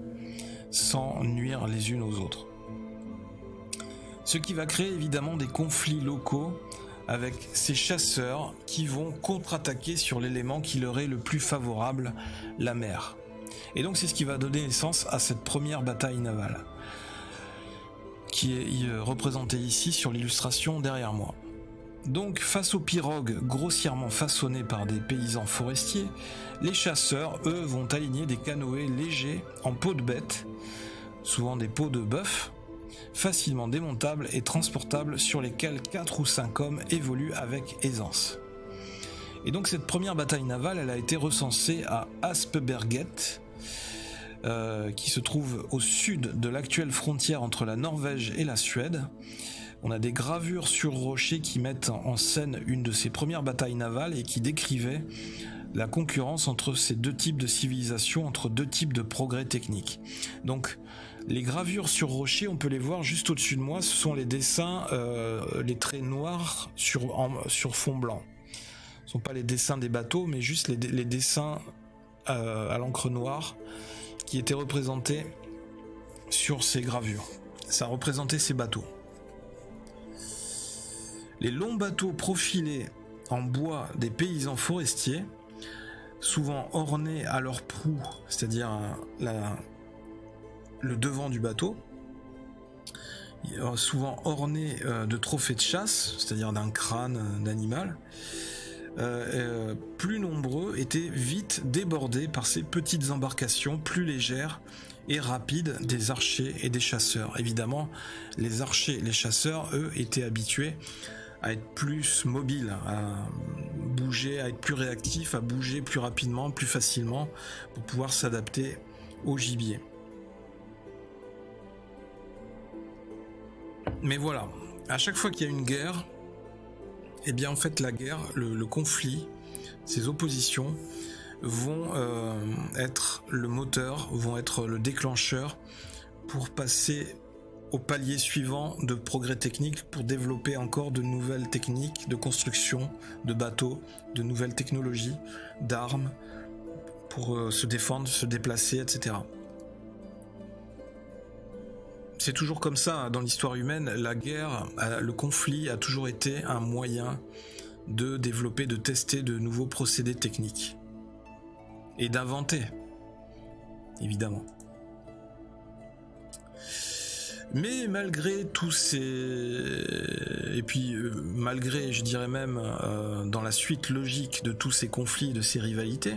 sans nuire les unes aux autres. Ce qui va créer évidemment des conflits locaux avec ces chasseurs qui vont contre-attaquer sur l'élément qui leur est le plus favorable, la mer. Et donc c'est ce qui va donner naissance à cette première bataille navale, qui est représentée ici sur l'illustration derrière moi. Donc face aux pirogues grossièrement façonnées par des paysans forestiers, les chasseurs, eux, vont aligner des canoës légers en peau de bête, souvent des peaux de bœuf, facilement démontables et transportables, sur lesquels 4 ou 5 hommes évoluent avec aisance. Et donc cette première bataille navale, elle a été recensée à Aspeberget, qui se trouve au sud de l'actuelle frontière entre la Norvège et la Suède. On a des gravures sur rocher qui mettent en scène une de ces premières batailles navales et qui décrivaient la concurrence entre ces deux types de civilisations, entre deux types de progrès techniques. Donc les gravures sur rocher, on peut les voir juste au-dessus de moi, ce sont les dessins, les traits noirs sur fond blanc. Ce ne sont pas les dessins des bateaux, mais juste les dessins à l'encre noire qui étaient représentés sur ces gravures. Ça représentait ces bateaux. Les longs bateaux profilés en bois des paysans forestiers, souvent ornés à leur proue, c'est-à-dire le devant du bateau, souvent ornés de trophées de chasse, c'est-à-dire d'un crâne d'animal, plus nombreux, étaient vite débordés par ces petites embarcations plus légères et rapides des archers et des chasseurs. Évidemment, les archers et les chasseurs, eux, étaient habitués à être plus mobiles, à bouger, à être plus réactifs, à bouger plus rapidement, plus facilement, pour pouvoir s'adapter au gibier. Mais voilà, à chaque fois qu'il y a une guerre, eh bien en fait la guerre, le conflit, ces oppositions vont être le moteur, vont être le déclencheur pour passer au palier suivant de progrès techniques, pour développer encore de nouvelles techniques de construction de bateaux, de nouvelles technologies, d'armes, pour se défendre, se déplacer, etc. C'est toujours comme ça dans l'histoire humaine, la guerre, le conflit a toujours été un moyen de développer, de tester de nouveaux procédés techniques. Et d'inventer, évidemment. Mais malgré tous ces... Et puis malgré, je dirais même, dans la suite logique de tous ces conflits, de ces rivalités,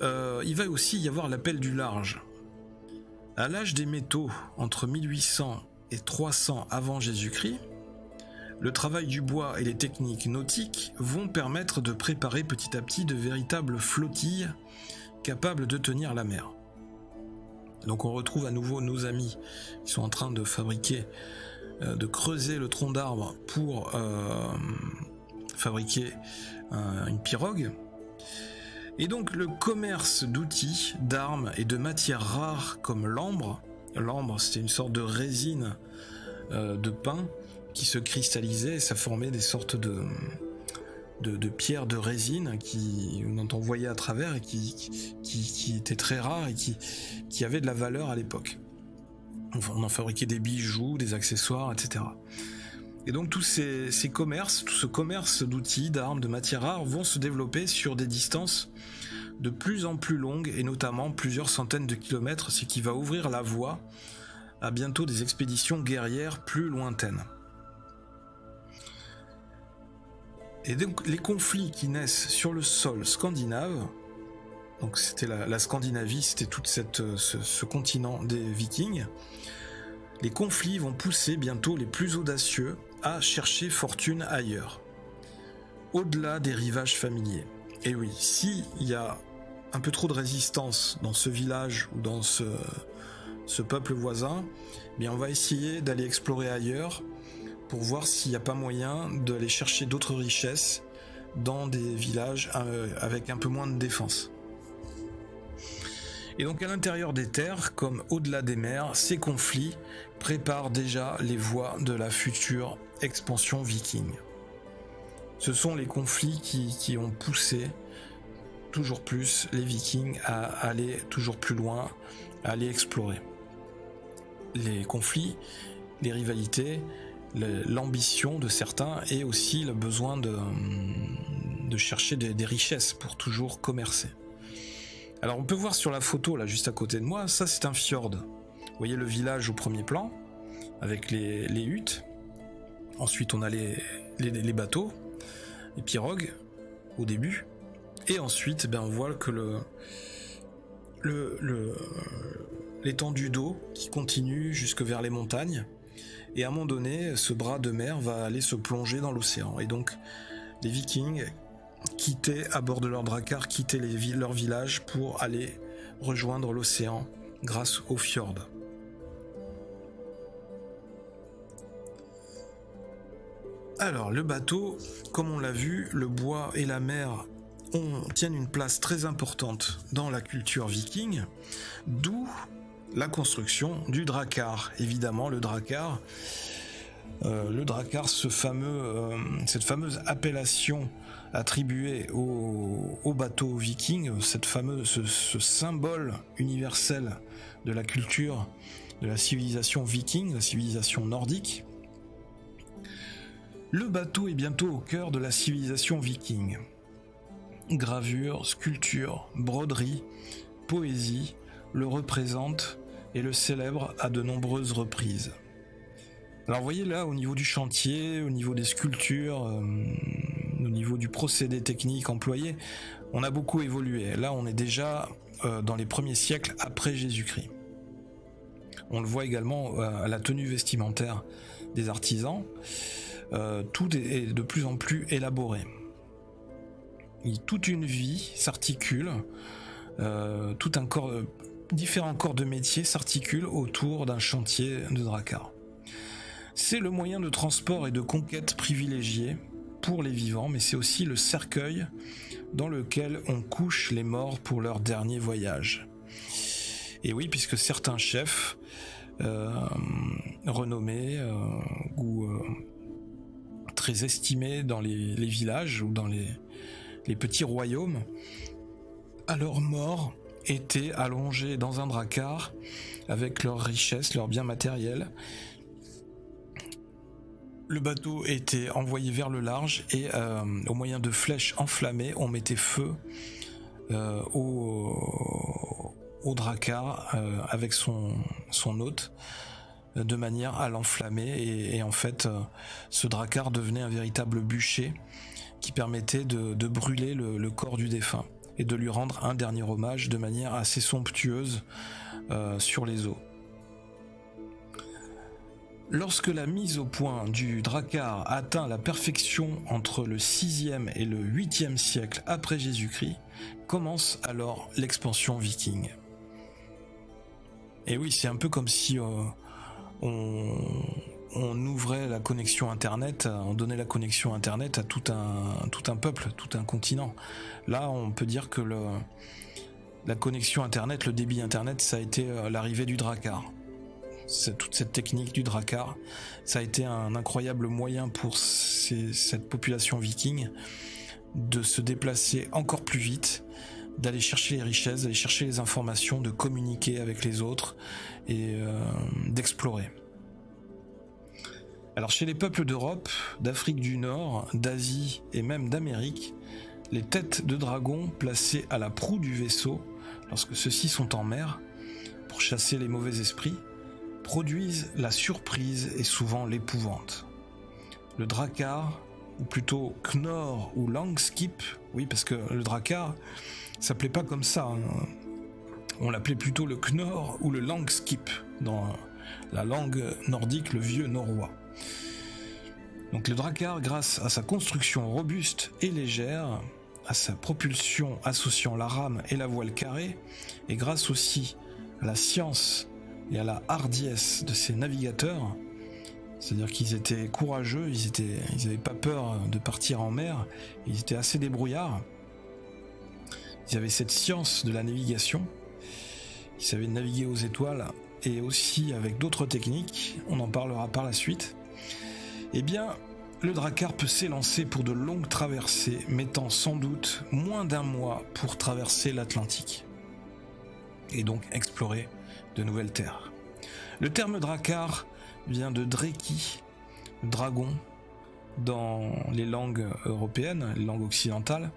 il va aussi y avoir l'appel du large. À l'âge des métaux, entre 1800 et 300 avant Jésus-Christ, le travail du bois et les techniques nautiques vont permettre de préparer petit à petit de véritables flottilles capables de tenir la mer. Donc on retrouve à nouveau nos amis qui sont en train de fabriquer, de creuser le tronc d'arbre pour fabriquer une pirogue. Et donc le commerce d'outils, d'armes et de matières rares comme l'ambre, c'était une sorte de résine de pin qui se cristallisait et ça formait des sortes de pierres de résine dont on voyait à travers et qui étaient très rares et qui avaient de la valeur à l'époque. On en fabriquait des bijoux, des accessoires, etc. Et donc tous ces commerces, tout ce commerce d'outils, d'armes, de matières rares vont se développer sur des distances de plus en plus longues et notamment plusieurs centaines de kilomètres, ce qui va ouvrir la voie à bientôt des expéditions guerrières plus lointaines. Et donc les conflits qui naissent sur le sol scandinave, donc c'était la Scandinavie, c'était tout ce continent des Vikings, les conflits vont pousser bientôt les plus audacieux à chercher fortune ailleurs, au-delà des rivages familiers. Et oui, s'il y a un peu trop de résistance dans ce village ou dans ce peuple voisin, eh bien on va essayer d'aller explorer ailleurs pour voir s'il n'y a pas moyen d'aller chercher d'autres richesses dans des villages avec un peu moins de défense. Et donc à l'intérieur des terres, comme au-delà des mers, ces conflits préparent déjà les voies de la future expansion viking. Ce sont les conflits qui ont poussé toujours plus les Vikings à aller toujours plus loin, à aller explorer. Les conflits, les rivalités, l'ambition de certains et aussi le besoin de chercher des richesses pour toujours commercer. Alors on peut voir sur la photo là juste à côté de moi, ça c'est un fjord. Vous voyez le village au premier plan avec les huttes. Ensuite on a les bateaux, les pirogues au début. Et ensuite on voit que l'étendue d'eau qui continue jusque vers les montagnes. Et à un moment donné, ce bras de mer va aller se plonger dans l'océan. Et donc les Vikings quittaient à bord de leur drakkar, quittaient leur village pour aller rejoindre l'océan grâce au fjord. Alors le bateau, comme on l'a vu, le bois et la mer tiennent une place très importante dans la culture viking, d'où la construction du drakkar. Évidemment le drakkar, cette fameuse appellation attribuée aux bateaux vikings, ce symbole universel de la culture, de la civilisation viking, la civilisation nordique. Le bateau est bientôt au cœur de la civilisation viking. Gravure, sculpture, broderie, poésie le représentent et le célèbrent à de nombreuses reprises. Alors vous voyez là, au niveau du chantier, au niveau des sculptures, au niveau du procédé technique employé, on a beaucoup évolué. Là on est déjà dans les premiers siècles après Jésus-Christ. On le voit également à la tenue vestimentaire des artisans. Tout est de plus en plus élaboré. Toute une vie s'articule, différents corps de métier s'articulent autour d'un chantier de drakkar. C'est le moyen de transport et de conquête privilégié pour les vivants, mais c'est aussi le cercueil dans lequel on couche les morts pour leur dernier voyage. Et oui, puisque certains chefs renommés ou très estimés dans les villages ou dans les petits royaumes, à leur mort, étaient allongés dans un drakkar avec leurs richesses, leurs biens matériels. Le bateau était envoyé vers le large et au moyen de flèches enflammées, on mettait feu au drakkar avec son hôte de manière à l'enflammer et en fait ce drakkar devenait un véritable bûcher qui permettait de brûler le corps du défunt et de lui rendre un dernier hommage de manière assez somptueuse sur les eaux. Lorsque la mise au point du drakkar atteint la perfection entre le 6e et le 8e siècle après Jésus-Christ, commence alors l'expansion viking. Et oui, c'est un peu comme si on ouvrait la connexion internet, on donnait la connexion internet à tout un peuple, tout un continent. Là, on peut dire que la connexion internet, le débit internet, ça a été l'arrivée du drakkar. Toute cette technique du drakkar, ça a été un incroyable moyen pour cette population viking de se déplacer encore plus vite, d'aller chercher les richesses, d'aller chercher les informations, de communiquer avec les autres et d'explorer. Alors chez les peuples d'Europe, d'Afrique du Nord, d'Asie et même d'Amérique, les têtes de dragon placées à la proue du vaisseau, lorsque ceux-ci sont en mer, pour chasser les mauvais esprits, produisent la surprise et souvent l'épouvante. Le drakkar, ou plutôt Knorr ou Langskip, oui parce que le drakkar s'appelait pas comme ça, hein. On l'appelait plutôt le Knorr ou le Langskip dans la langue nordique, le vieux norrois. Donc le drakkar, grâce à sa construction robuste et légère, à sa propulsion associant la rame et la voile carrée, et grâce aussi à la science et à la hardiesse de ses navigateurs, c'est-à-dire qu'ils étaient courageux, ils n'avaient pas peur de partir en mer, ils étaient assez débrouillards, ils avaient cette science de la navigation, Ils savaient naviguer aux étoiles et aussi avec d'autres techniques, on en parlera par la suite. Eh bien, le Drakkar peut s'élancer pour de longues traversées, mettant sans doute moins d'un mois pour traverser l'Atlantique et donc explorer de nouvelles terres. Le terme Drakkar vient de Dreki, dragon, dans les langues européennes, les langues occidentales.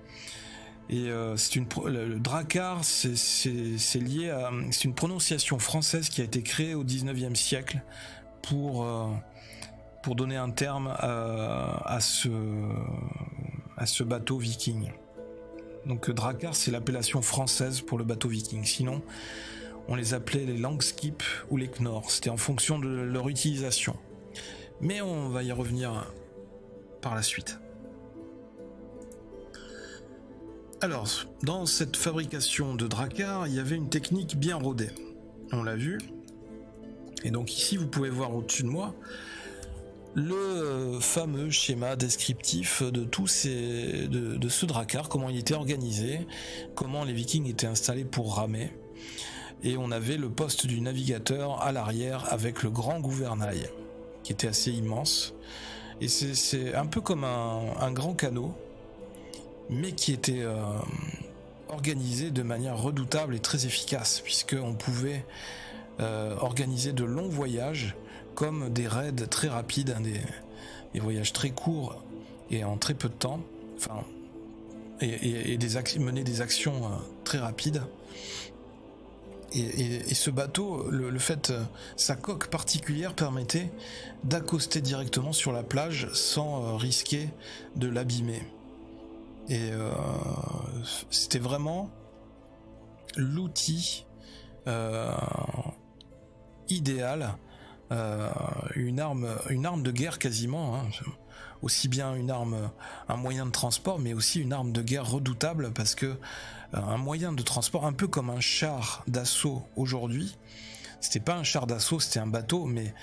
Et le Drakkar, c'est lié à... C'est une prononciation française qui a été créée au 19e siècle pour donner un terme à ce bateau viking. Donc Drakkar, c'est l'appellation française pour le bateau viking. Sinon, on les appelait les Langskip ou les Knorr. C'était en fonction de leur utilisation. Mais on va y revenir par la suite. Alors, dans cette fabrication de Drakkar, il y avait une technique bien rodée. On l'a vu. Et donc ici, vous pouvez voir au-dessus de moi le fameux schéma descriptif de ce Drakkar, comment il était organisé, comment les Vikings étaient installés pour ramer. Et on avait le poste du navigateur à l'arrière avec le grand gouvernail, qui était assez immense. Et c'est un peu comme un grand canot, mais qui était organisé de manière redoutable et très efficace, puisqu'on pouvait organiser de longs voyages comme des raids très rapides, des voyages très courts et en très peu de temps, enfin, et mener des actions très rapides. Et ce bateau, le fait, sa coque particulière permettait d'accoster directement sur la plage sans risquer de l'abîmer. Et c'était vraiment l'outil idéal, une arme de guerre quasiment, hein. Aussi bien un moyen de transport, mais aussi une arme de guerre redoutable, parce que un moyen de transport, un peu comme un char d'assaut aujourd'hui, c'était pas un char d'assaut, c'était un bateau, mais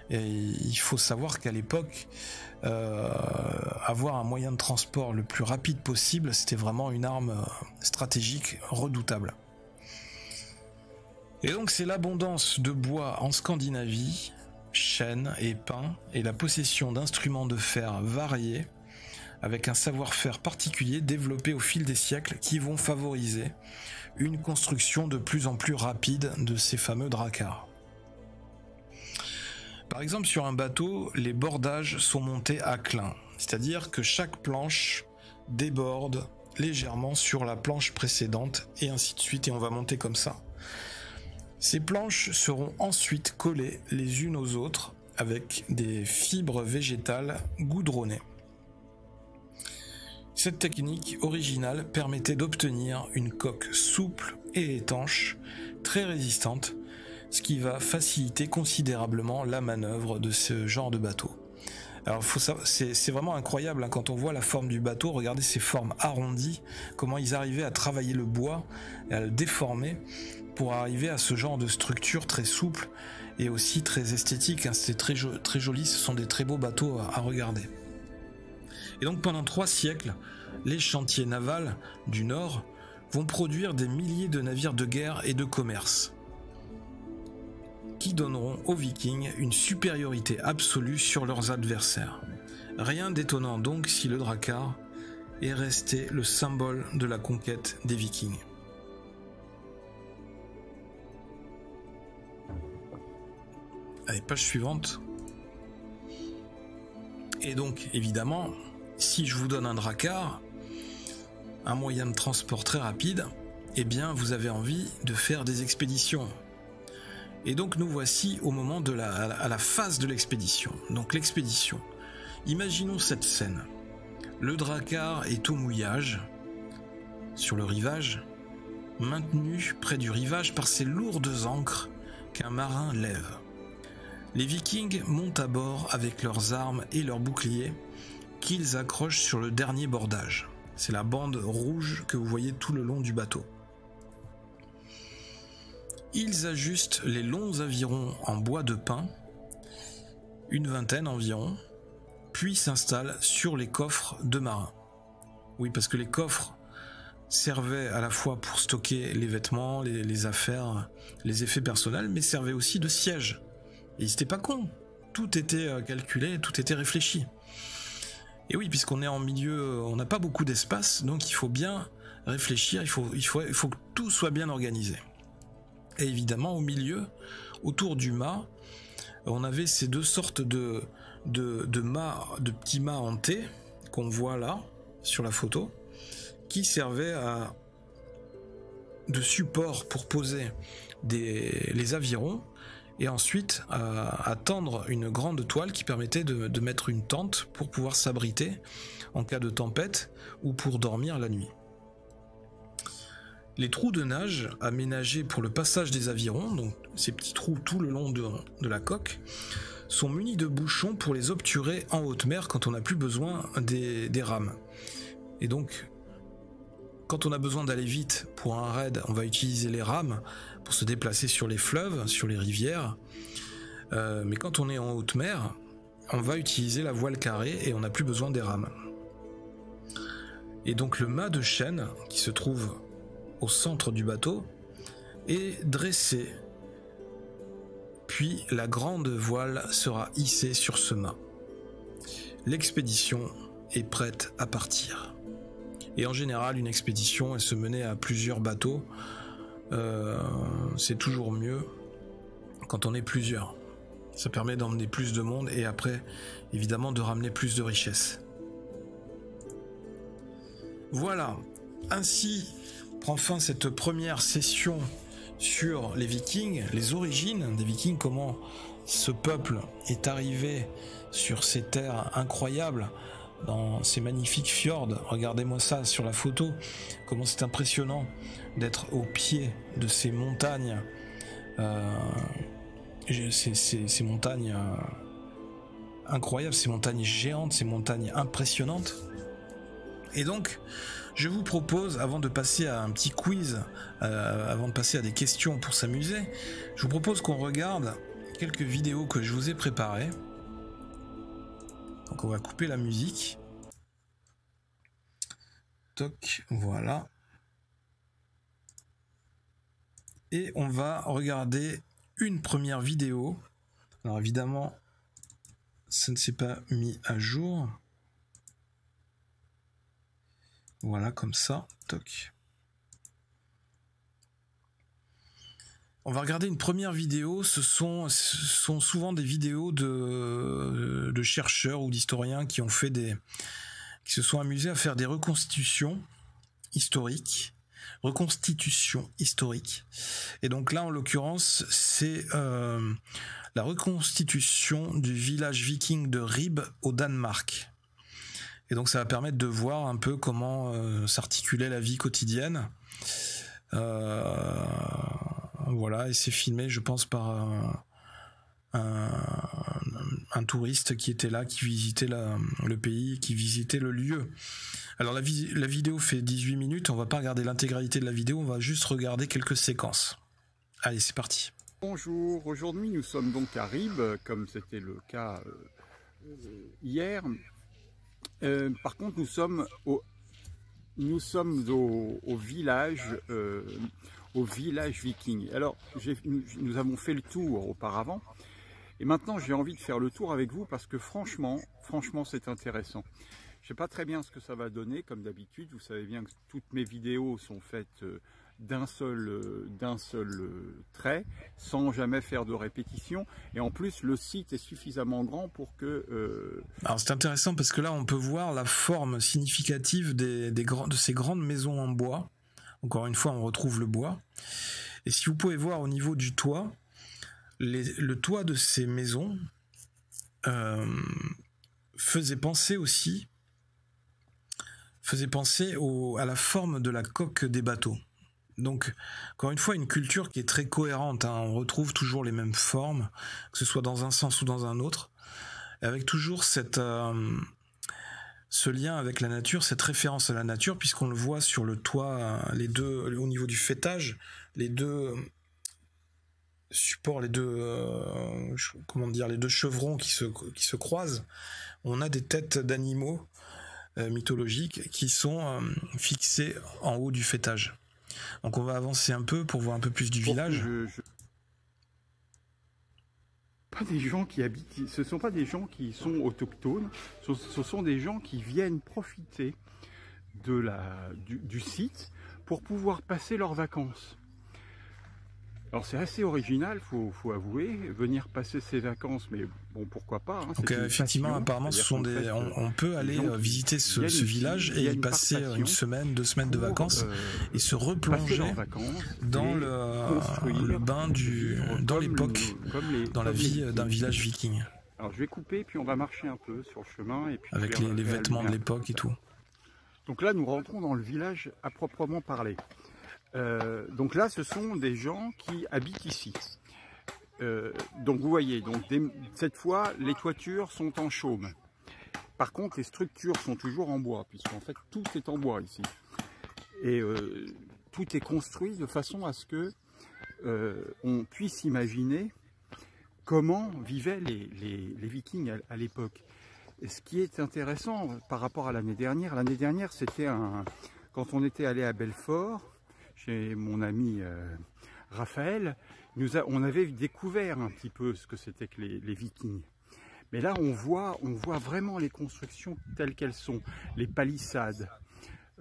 il faut savoir qu'à l'époque, avoir un moyen de transport le plus rapide possible, c'était vraiment une arme stratégique redoutable. Et donc c'est l'abondance de bois en Scandinavie, chêne et pin, et la possession d'instruments de fer variés, avec un savoir-faire particulier développé au fil des siècles, qui vont favoriser une construction de plus en plus rapide de ces fameux Drakkar. Par exemple, sur un bateau, les bordages sont montés à clin, c'est-à-dire que chaque planche déborde légèrement sur la planche précédente, et ainsi de suite, et on va monter comme ça. Ces planches seront ensuite collées les unes aux autres avec des fibres végétales goudronnées. Cette technique originale permettait d'obtenir une coque souple et étanche, très résistante, ce qui va faciliter considérablement la manœuvre de ce genre de bateau. Alors c'est vraiment incroyable, hein, quand on voit la forme du bateau, regardez ces formes arrondies, comment ils arrivaient à travailler le bois et à le déformer pour arriver à ce genre de structure très souple et aussi très esthétique, hein. C'est très joli, ce sont des très beaux bateaux à regarder. Et donc pendant 3 siècles, les chantiers navals du Nord vont produire des milliers de navires de guerre et de commerce, qui donneront aux Vikings une supériorité absolue sur leurs adversaires. Rien d'étonnant donc si le Drakkar est resté le symbole de la conquête des Vikings. Allez, page suivante. Et donc, évidemment, si je vous donne un Drakkar, un moyen de transport très rapide, eh bien, vous avez envie de faire des expéditions. Et donc, nous voici au moment à la phase de l'expédition. Donc, l'expédition. Imaginons cette scène. Le Drakkar est au mouillage, sur le rivage, maintenu près du rivage par ces lourdes ancres qu'un marin lève. Les Vikings montent à bord avec leurs armes et leurs boucliers qu'ils accrochent sur le dernier bordage. C'est la bande rouge que vous voyez tout le long du bateau. Ils ajustent les longs avirons en bois de pin, une vingtaine environ, puis s'installent sur les coffres de marins. Oui, parce que les coffres servait à la fois pour stocker les vêtements, les affaires, les effets personnels, mais servait aussi de siège. Et ils n'étaient pas cons. Tout était calculé, tout était réfléchi. Et oui, puisqu'on est en milieu, on n'a pas beaucoup d'espace, donc il faut bien réfléchir, il faut que tout soit bien organisé. Et évidemment, au milieu, autour du mât, on avait ces deux sortes de petits mâts en T qu'on voit là sur la photo, qui servaient de support pour poser les avirons, et ensuite à tendre une grande toile qui permettait de mettre une tente pour pouvoir s'abriter en cas de tempête ou pour dormir la nuit. Les trous de nage aménagés pour le passage des avirons, donc ces petits trous tout le long de la coque, sont munis de bouchons pour les obturer en haute mer quand on n'a plus besoin des rames. Et donc, quand on a besoin d'aller vite pour un raid, on va utiliser les rames pour se déplacer sur les fleuves, sur les rivières. Mais quand on est en haute mer, on va utiliser la voile carrée et on n'a plus besoin des rames. Et donc le mât de chêne, qui se trouve au centre du bateau, est dressé. Puis la grande voile sera hissée sur ce mât. L'expédition est prête à partir. Et en général, une expédition, elle se menait à plusieurs bateaux. C'est toujours mieux quand on est plusieurs. Ça permet d'emmener plus de monde et après, évidemment, de ramener plus de richesses. Voilà, ainsi prend fin cette première session sur les Vikings, les origines des Vikings, comment ce peuple est arrivé sur ces terres incroyables, dans ces magnifiques fjords. Regardez-moi ça sur la photo, comment c'est impressionnant d'être au pied de ces montagnes, ces montagnes incroyables, ces montagnes géantes, ces montagnes impressionnantes. Et donc, je vous propose, avant de passer à un petit quiz, avant de passer à des questions pour s'amuser, je vous propose qu'on regarde quelques vidéos que je vous ai préparées. Donc on va couper la musique. Toc, voilà. Et on va regarder une première vidéo. Alors évidemment, ça ne s'est pas mis à jour. Voilà, comme ça. Toc. On va regarder une première vidéo. Ce sont souvent des vidéos de chercheurs ou d'historiens qui se sont amusés à faire des reconstitutions historiques. Et donc là, en l'occurrence, c'est la reconstitution du village viking de Rib au Danemark. Et donc ça va permettre de voir un peu comment s'articulait la vie quotidienne. Voilà, et c'est filmé, je pense, par un touriste qui était là, qui visitait le pays, qui visitait le lieu. Alors la vidéo fait 18 minutes, on va pas regarder l'intégralité de la vidéo, on va juste regarder quelques séquences. Allez, c'est parti. Bonjour, aujourd'hui nous sommes donc à Rib, comme c'était le cas hier. Par contre nous sommes au village viking. Alors nous avons fait le tour auparavant et maintenant j'ai envie de faire le tour avec vous parce que franchement c'est intéressant. Je sais pas très bien ce que ça va donner, comme d'habitude. Vous savez bien que toutes mes vidéos sont faites d'un seul trait, sans jamais faire de répétition. Et en plus, le site est suffisamment grand pour que... Alors c'est intéressant parce que là, on peut voir la forme significative de ces grandes maisons en bois. Encore une fois, on retrouve le bois. Et si vous pouvez voir au niveau du toit, le toit de ces maisons faisait penser à la forme de la coque des bateaux. Donc, encore une fois, une culture qui est très cohérente, hein. On retrouve toujours les mêmes formes, que ce soit dans un sens ou dans un autre, avec toujours ce lien avec la nature, cette référence à la nature, puisqu'on le voit sur le toit, au niveau du faîtage, les deux supports, les deux chevrons qui se croisent. On a des têtes d'animaux mythologiques qui sont fixés en haut du faîtage. Donc on va avancer un peu pour voir un peu plus du village. Pas des gens qui habitent, ce ne sont pas des gens qui sont autochtones, ce sont des gens qui viennent profiter du site pour pouvoir passer leurs vacances. Alors c'est assez original, faut avouer, venir passer ses vacances, mais bon, pourquoi pas. Hein, donc effectivement, passion, apparemment, ce sont on peut aller visiter ce village et y passer une semaine, 2 semaines de vacances et se replonger dans le bain dans l'époque, dans la vie d'un village viking. Alors je vais couper, puis on va marcher un peu sur le chemin. Et puis avec les vêtements de l'époque et tout. Donc là, nous rentrons dans le village à proprement parler. Donc là, ce sont des gens qui habitent ici. Donc vous voyez, cette fois, les toitures sont en chaume. Par contre, les structures sont toujours en bois, puisqu'en fait, tout est en bois ici. Et tout est construit de façon à ce que on puisse imaginer comment vivaient les Vikings à l'époque. Et ce qui est intéressant par rapport à l'année dernière, c'était quand on était allé à Belfort, chez mon ami Raphaël, on avait découvert un petit peu ce que c'était que les Vikings. Mais là, on voit vraiment les constructions telles qu'elles sont, les palissades,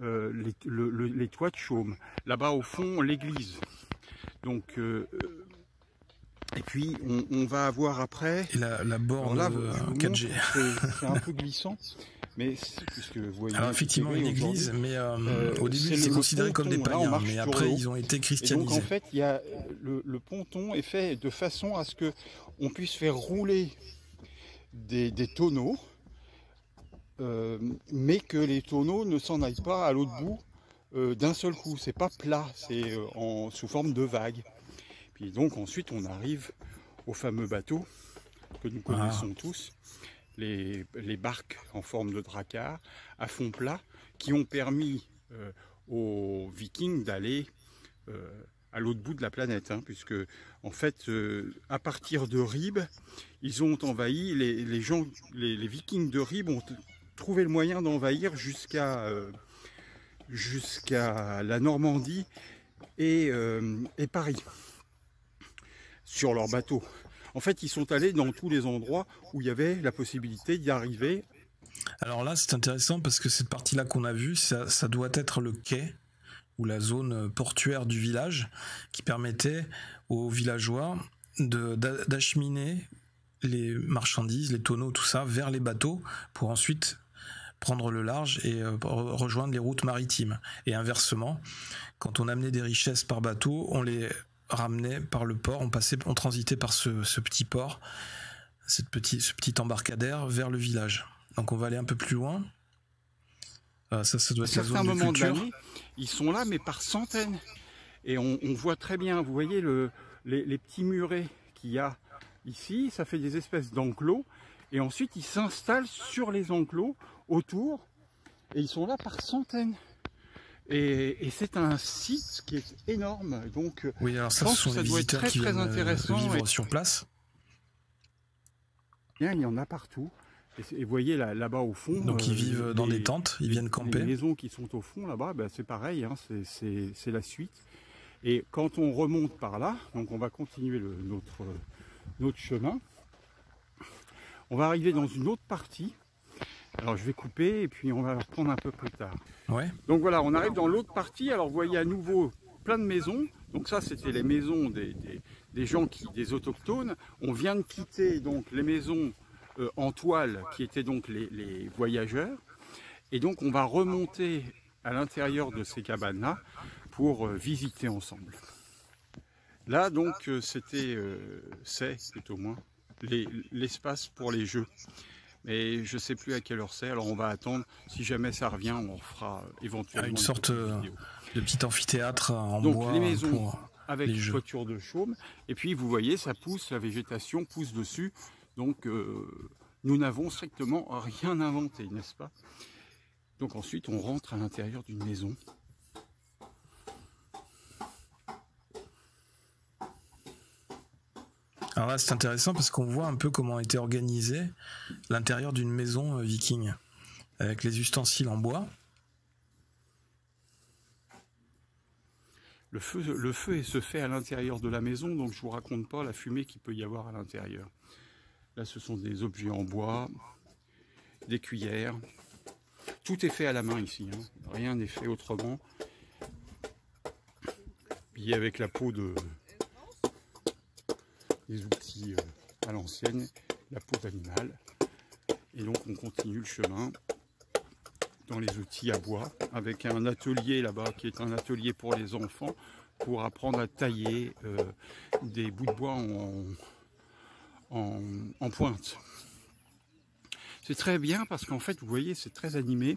les toits de chaume. Là-bas, au fond, l'église. Donc, et puis, on va avoir après... Et la borne là, 4G. C'est un peu glissant. Mais puisque vous voyez, alors effectivement une église, mais au début c'était considéré comme des païens, mais après ils ont été christianisés. Et donc en fait, il y a le ponton est fait de façon à ce que on puisse faire rouler des tonneaux, mais que les tonneaux ne s'en aillent pas à l'autre bout d'un seul coup. C'est pas plat, c'est sous forme de vagues. Puis donc ensuite on arrive au fameux bateau que nous connaissons tous. Les barques en forme de drakkar à fond plat qui ont permis aux Vikings d'aller à l'autre bout de la planète, hein, puisque en fait à partir de Ribes ils ont envahi les Vikings de Ribes ont trouvé le moyen d'envahir jusqu'à la Normandie et Paris sur leur bateau. En fait, ils sont allés dans tous les endroits où il y avait la possibilité d'y arriver. Alors là, c'est intéressant parce que cette partie-là qu'on a vue, ça doit être le quai ou la zone portuaire du village qui permettait aux villageois d'acheminer les marchandises, les tonneaux, tout ça, vers les bateaux pour ensuite prendre le large et rejoindre les routes maritimes. Et inversement, quand on amenait des richesses par bateau, on les ramenait par le port, on transitait par ce petit port, ce petit embarcadère vers le village. Donc on va aller un peu plus loin. Ça doit être la zone de culture. Ils sont là, mais par centaines. Et on voit très bien, vous voyez les petits murets qu'il y a ici, ça fait des espèces d'enclos. Et ensuite, ils s'installent sur les enclos autour. Et ils sont là par centaines. Et c'est un site qui est énorme, donc oui, alors ça, ce sont les visiteurs qui viennent vivre sur place. Bien, il y en a partout. Et vous voyez là-bas au fond. Donc ils vivent dans des tentes, ils viennent camper. Les maisons qui sont au fond là-bas, ben, c'est pareil, hein, c'est la suite. Et quand on remonte par là, donc on va continuer notre chemin, on va arriver dans une autre partie. Alors je vais couper et puis on va la reprendre un peu plus tard. Ouais. Donc voilà, on arrive dans l'autre partie. Alors vous voyez à nouveau plein de maisons. Donc ça c'était les maisons des gens des autochtones. On vient de quitter donc les maisons en toile qui étaient donc les voyageurs. Et donc on va remonter à l'intérieur de ces cabanes-là pour visiter ensemble. Là donc c'est plutôt moins l'espace pour les jeux. Mais je ne sais plus à quelle heure c'est, alors on va attendre. Si jamais ça revient, on fera éventuellement une sorte de petit amphithéâtre en donc, bois. Donc les maisons pour avec les toiture de chaume. Et puis vous voyez, ça pousse, la végétation pousse dessus. Donc nous n'avons strictement rien inventé, n'est-ce pas? Donc ensuite on rentre à l'intérieur d'une maison. Alors là c'est intéressant parce qu'on voit un peu comment a été organisé l'intérieur d'une maison viking. avec les ustensiles en bois. Le feu se fait à l'intérieur de la maison, donc je vous raconte pas la fumée qu'il peut y avoir à l'intérieur. Là, ce sont des objets en bois, des cuillères. Tout est fait à la main ici, hein. Rien n'est fait autrement. Puis avec la peau des outils à l'ancienne, la peau d'animal. Et donc on continue le chemin dans les outils à bois, avec un atelier là-bas qui est un atelier pour les enfants, pour apprendre à tailler des bouts de bois en pointe. C'est très bien parce qu'en fait, vous voyez, c'est très animé.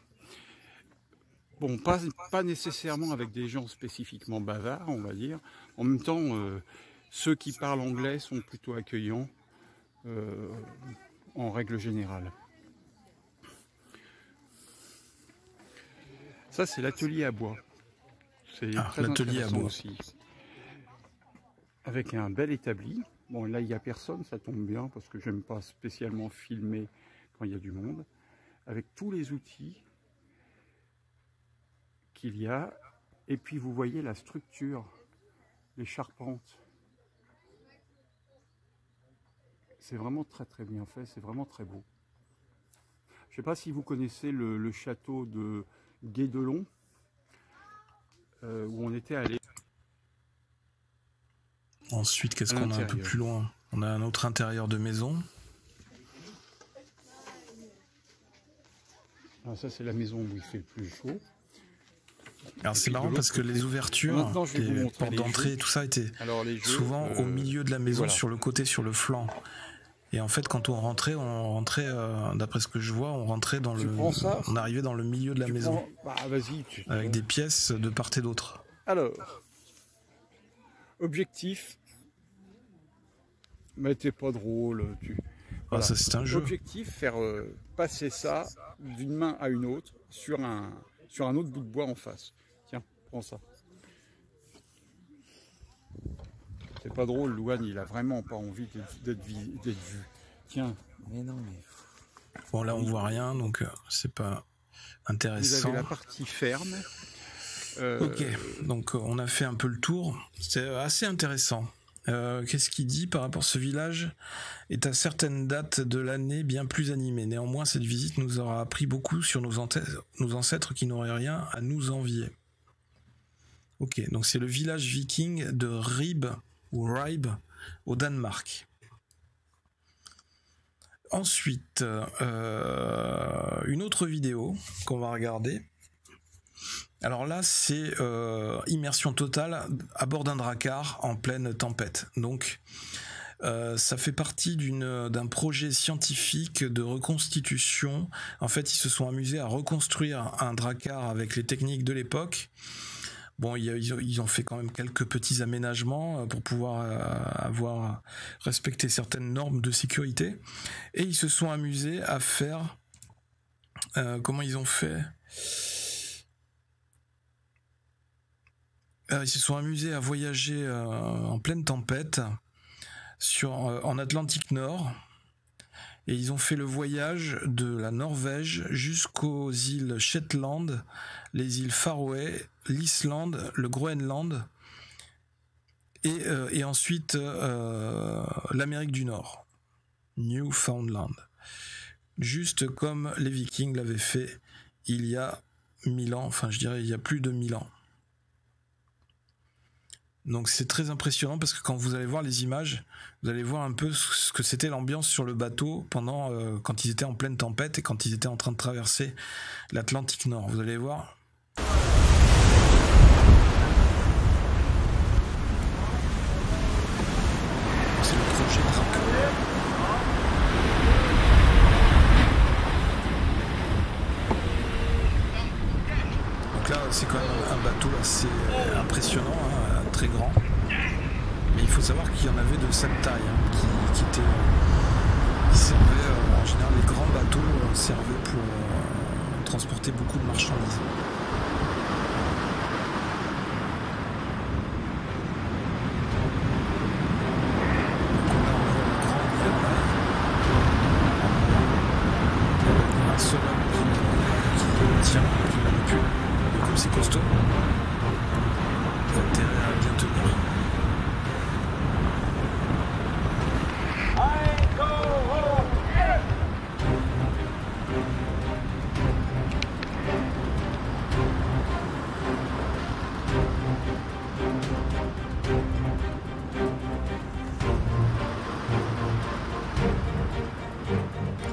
Bon, pas nécessairement avec des gens spécifiquement bavards, on va dire. En même temps, ceux qui parlent anglais sont plutôt accueillants en règle générale. Ça, c'est l'atelier à bois. C'est très l'atelier à bois aussi. Avec un bel établi. Bon, là, il n'y a personne, ça tombe bien, parce que j'aime pas spécialement filmer quand il y a du monde. Avec tous les outils qu'il y a. Et puis, vous voyez la structure, les charpentes. C'est vraiment très, très bien fait. C'est vraiment très beau. Je ne sais pas si vous connaissez le château de Guédelon, où on était allé. Ensuite, qu'est-ce qu'on a un peu plus loin? On a un autre intérieur de maison. Alors ça, c'est la maison où il fait le plus chaud. Alors c'est marrant parce que les ouvertures, les portes d'entrée, tout ça était souvent au milieu de la maison, voilà, sur le côté, sur le flanc. Et en fait, quand on rentrait, d'après ce que je vois, on rentrait dans on arrivait dans le milieu de la maison, avec des pièces de part et d'autre. Alors, objectif, mais t'es pas drôle. Voilà. Ça c'est un jeu. Objectif, faire passer ça d'une main à une autre sur un autre bout de bois en face. Tiens, prends ça. C'est pas drôle, Louane, il a vraiment pas envie d'être vu. Tiens. Mais non, mais... Bon, là, on voit rien, donc c'est pas intéressant. Vous avez la partie ferme. Ok, donc on a fait un peu le tour. C'est assez intéressant. Qu'est-ce qu'il dit par rapport à ce village est à certaines dates de l'année bien plus animé. Néanmoins, cette visite nous aura appris beaucoup sur nos ancêtres qui n'auraient rien à nous envier. Ok, donc c'est le village viking de Ribe ou Ribe au Danemark. Ensuite, une autre vidéo qu'on va regarder. Alors là, c'est immersion totale à bord d'un drakkar en pleine tempête. Donc, ça fait partie d'un projet scientifique de reconstitution. En fait, ils se sont amusés à reconstruire un drakkar avec les techniques de l'époque. Bon, ils ont fait quand même quelques petits aménagements pour pouvoir respecter certaines normes de sécurité. Et ils se sont amusés à faire... comment ils ont fait ? Ils se sont amusés à voyager en pleine tempête en Atlantique Nord. Et ils ont fait le voyage de la Norvège jusqu'aux îles Shetland, les îles Faroé, l'Islande, le Groenland et ensuite l'Amérique du Nord, Newfoundland. Juste comme les Vikings l'avaient fait il y a 1000 ans, enfin je dirais il y a plus de 1000 ans. Donc c'est très impressionnant parce que quand vous allez voir les images, vous allez voir un peu ce que c'était l'ambiance sur le bateau quand ils étaient en pleine tempête et quand ils étaient en train de traverser l'Atlantique Nord. Vous allez voir. C'est le projet Drakkar. Donc là, c'est quand même un bateau assez impressionnant, hein, très grand. Mais il faut savoir qu'il y en avait de cette taille, hein, qui servaient, en général, les grands bateaux servaient pour transporter beaucoup de marchandises. Donc on voit le grand gouvernail, un seul homme qui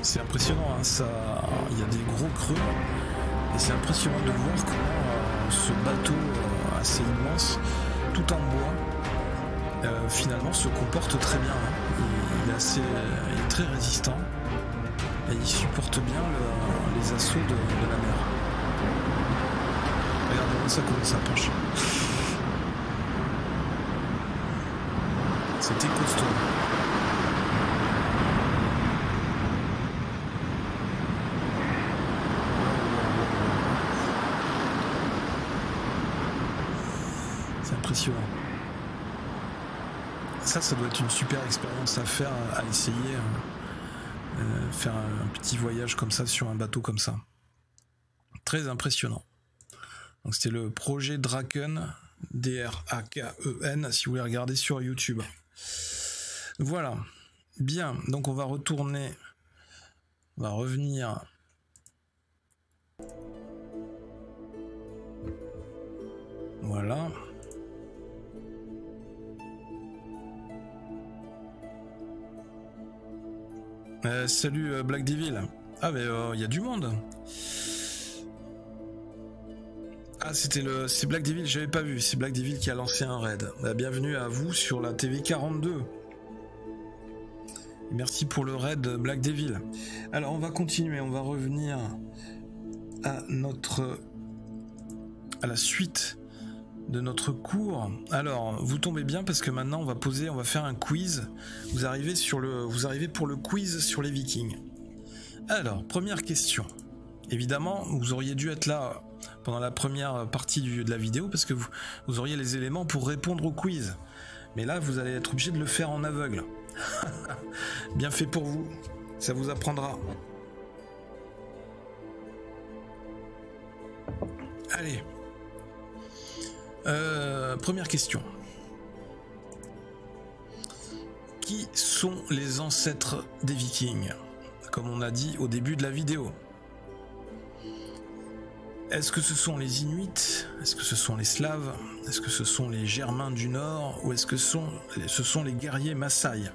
C'est impressionnant, hein, ça, il y a des gros creux et c'est impressionnant de voir comment ce bateau assez immense, tout en bois, finalement se comporte très bien. Hein. Il est très résistant et il supporte bien les assauts de la mer. Regardez-moi ça comment ça penche. C'était costaud. C'est impressionnant. Ça doit être une super expérience à faire, à essayer, faire un petit voyage comme ça sur un bateau comme ça. Très impressionnant. Donc c'était le projet Draken, D-R-A-K-E-N, si vous voulez regarder sur YouTube. Voilà. Bien, donc on va retourner, on va revenir. Voilà. Salut Black Devil. Ah mais il y a du monde. Ah c'est Black Devil, j'avais pas vu. C'est Black Devil qui a lancé un raid. Bienvenue à vous sur la TV 42. Merci pour le raid Black Devil. Alors on va continuer, on va revenir à la suite de notre cours. Alors vous tombez bien parce que maintenant on va faire un quiz. Vous arrivez pour le quiz sur les Vikings. Alors première question. Évidemment vous auriez dû être là pendant la première partie de la vidéo parce que vous auriez les éléments pour répondre au quiz. Mais là vous allez être obligé de le faire en aveugle. Bien fait pour vous, ça vous apprendra. Allez. Première question. Qui sont les ancêtres des Vikings, comme on a dit au début de la vidéo? Est-ce que ce sont les Inuits? Est-ce que ce sont les Slaves? Est-ce que ce sont les Germains du Nord? Ou est-ce que ce sont les guerriers Maasai?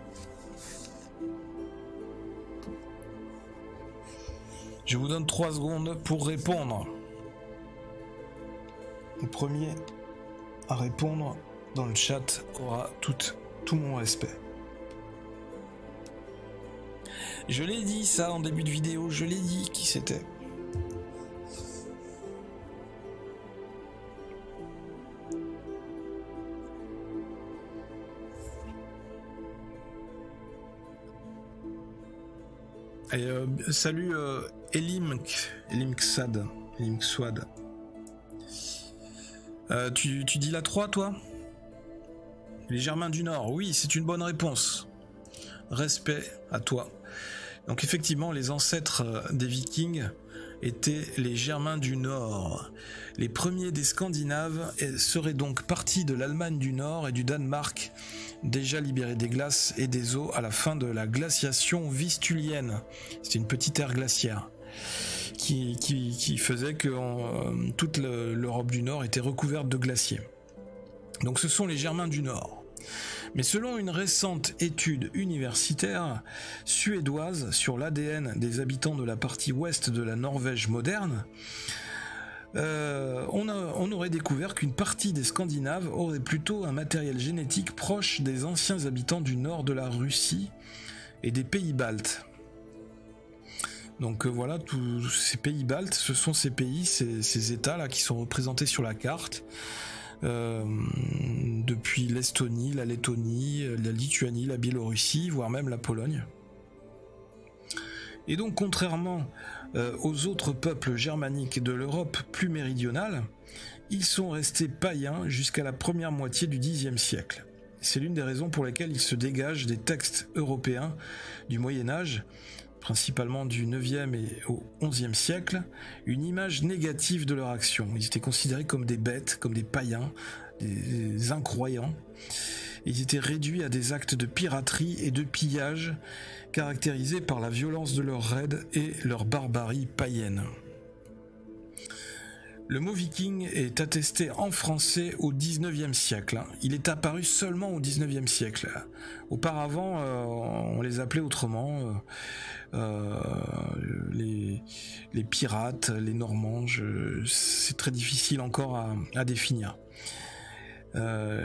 Je vous donne 3 secondes pour répondre. Le premier à répondre dans le chat aura tout mon respect. Je l'ai dit ça en début de vidéo, je l'ai dit qui c'était. Et salut Elimxad. Tu dis la 3 toi? Les Germains du Nord, oui c'est une bonne réponse. Respect à toi. Donc effectivement les ancêtres des Vikings étaient les Germains du Nord. Les premiers des Scandinaves seraient donc partis de l'Allemagne du Nord et du Danemark, déjà libérés des glaces et des eaux à la fin de la glaciation vistulienne. C'était une petite ère glaciaire qui faisait que toute l'Europe du Nord était recouverte de glaciers. Donc ce sont les Germains du Nord. Mais selon une récente étude universitaire suédoise sur l'ADN des habitants de la partie ouest de la Norvège moderne, on aurait découvert qu'une partie des Scandinaves aurait plutôt un matériel génétique proche des anciens habitants du nord de la Russie et des pays baltes. Donc voilà, tous ces pays baltes, ce sont ces pays, ces états là qui sont représentés sur la carte. Depuis l'Estonie, la Lettonie, la Lituanie, la Biélorussie, voire même la Pologne. Et donc contrairement aux autres peuples germaniques de l'Europe plus méridionale, ils sont restés païens jusqu'à la première moitié du Xe siècle. C'est l'une des raisons pour lesquelles ils se dégagent des textes européens du Moyen-Âge, principalement du 9e et au 11e siècle, une image négative de leur action. Ils étaient considérés comme des bêtes, comme des païens, des incroyants. Ils étaient réduits à des actes de piraterie et de pillage, caractérisés par la violence de leurs raids et leur barbarie païenne. Le mot viking est attesté en français au 19e siècle. Il est apparu seulement au 19e siècle. Auparavant, on les appelait autrement. les pirates, les Normands, c'est très difficile encore à définir.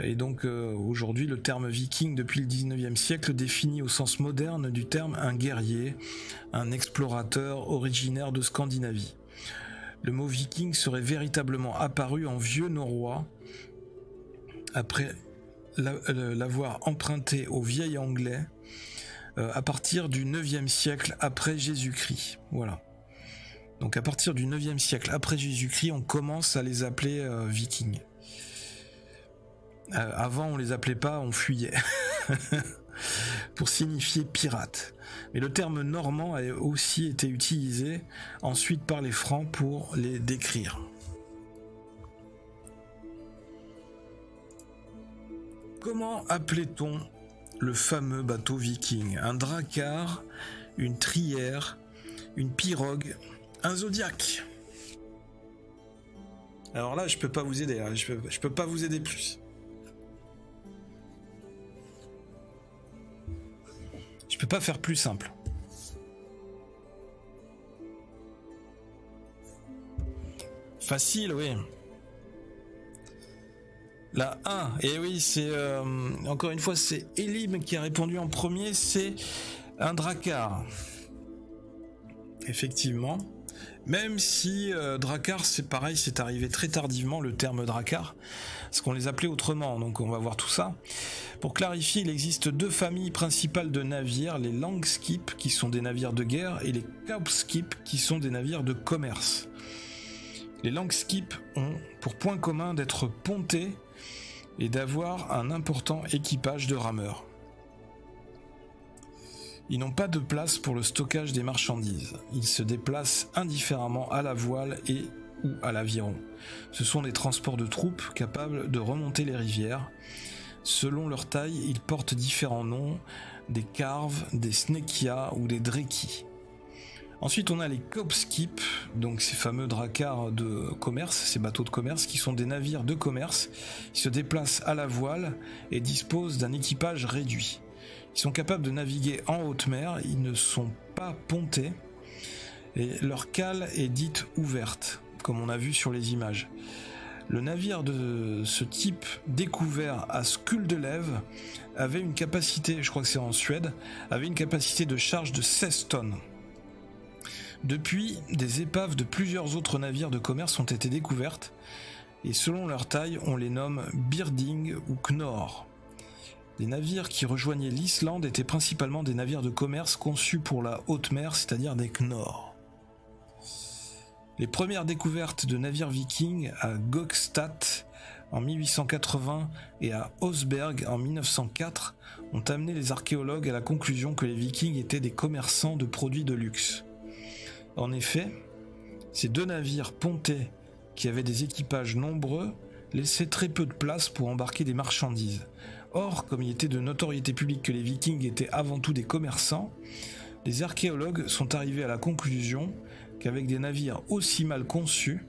Et donc aujourd'hui le terme viking depuis le 19e siècle définit au sens moderne du terme un guerrier, un explorateur originaire de Scandinavie. Le mot viking serait véritablement apparu en vieux norrois après l'avoir emprunté au vieil anglais à partir du 9e siècle après Jésus-Christ. Voilà. Donc à partir du 9e siècle après Jésus-Christ, on commence à les appeler vikings. Avant on les appelait pas, on fuyait pour signifier pirate. Mais le terme normand a aussi été utilisé ensuite par les Francs pour les décrire. Comment appelait-on le fameux bateau viking? Un drakkar, une trière, une pirogue, un zodiac? Alors là je peux pas vous aider, hein. je peux pas vous aider plus. Je peux pas faire plus simple. Facile, oui. La 1, et oui, c'est encore une fois, c'est Elim qui a répondu en premier, c'est un drakkar. Effectivement. Même si drakkar, c'est pareil, c'est arrivé très tardivement le terme drakkar, parce qu'on les appelait autrement, donc on va voir tout ça. Pour clarifier, il existe deux familles principales de navires, les langskip qui sont des navires de guerre et les kaupskip qui sont des navires de commerce. Les langskip ont pour point commun d'être pontés et d'avoir un important équipage de rameurs. Ils n'ont pas de place pour le stockage des marchandises. Ils se déplacent indifféremment à la voile et ou à l'aviron. Ce sont des transports de troupes capables de remonter les rivières. Selon leur taille, ils portent différents noms, des carves, des snekia ou des dreki. Ensuite, on a les kaupskip, donc ces fameux drakkars de commerce, ces bateaux de commerce qui sont des navires de commerce. Ils se déplacent à la voile et disposent d'un équipage réduit. Ils sont capables de naviguer en haute mer, ils ne sont pas pontés et leur cale est dite ouverte, comme on a vu sur les images. Le navire de ce type découvert à Skuldelev avait une capacité, je crois que c'est en Suède, avait une capacité de charge de 16 tonnes. Depuis, des épaves de plusieurs autres navires de commerce ont été découvertes et selon leur taille, on les nomme Birding ou Knorr. Les navires qui rejoignaient l'Islande étaient principalement des navires de commerce conçus pour la haute mer, c'est-à-dire des Knorr. Les premières découvertes de navires vikings à Gokstad en 1880 et à Osberg en 1904 ont amené les archéologues à la conclusion que les vikings étaient des commerçants de produits de luxe. En effet, ces deux navires pontés qui avaient des équipages nombreux laissaient très peu de place pour embarquer des marchandises. Or, comme il était de notoriété publique que les vikings étaient avant tout des commerçants, les archéologues sont arrivés à la conclusion qu'avec des navires aussi mal conçus,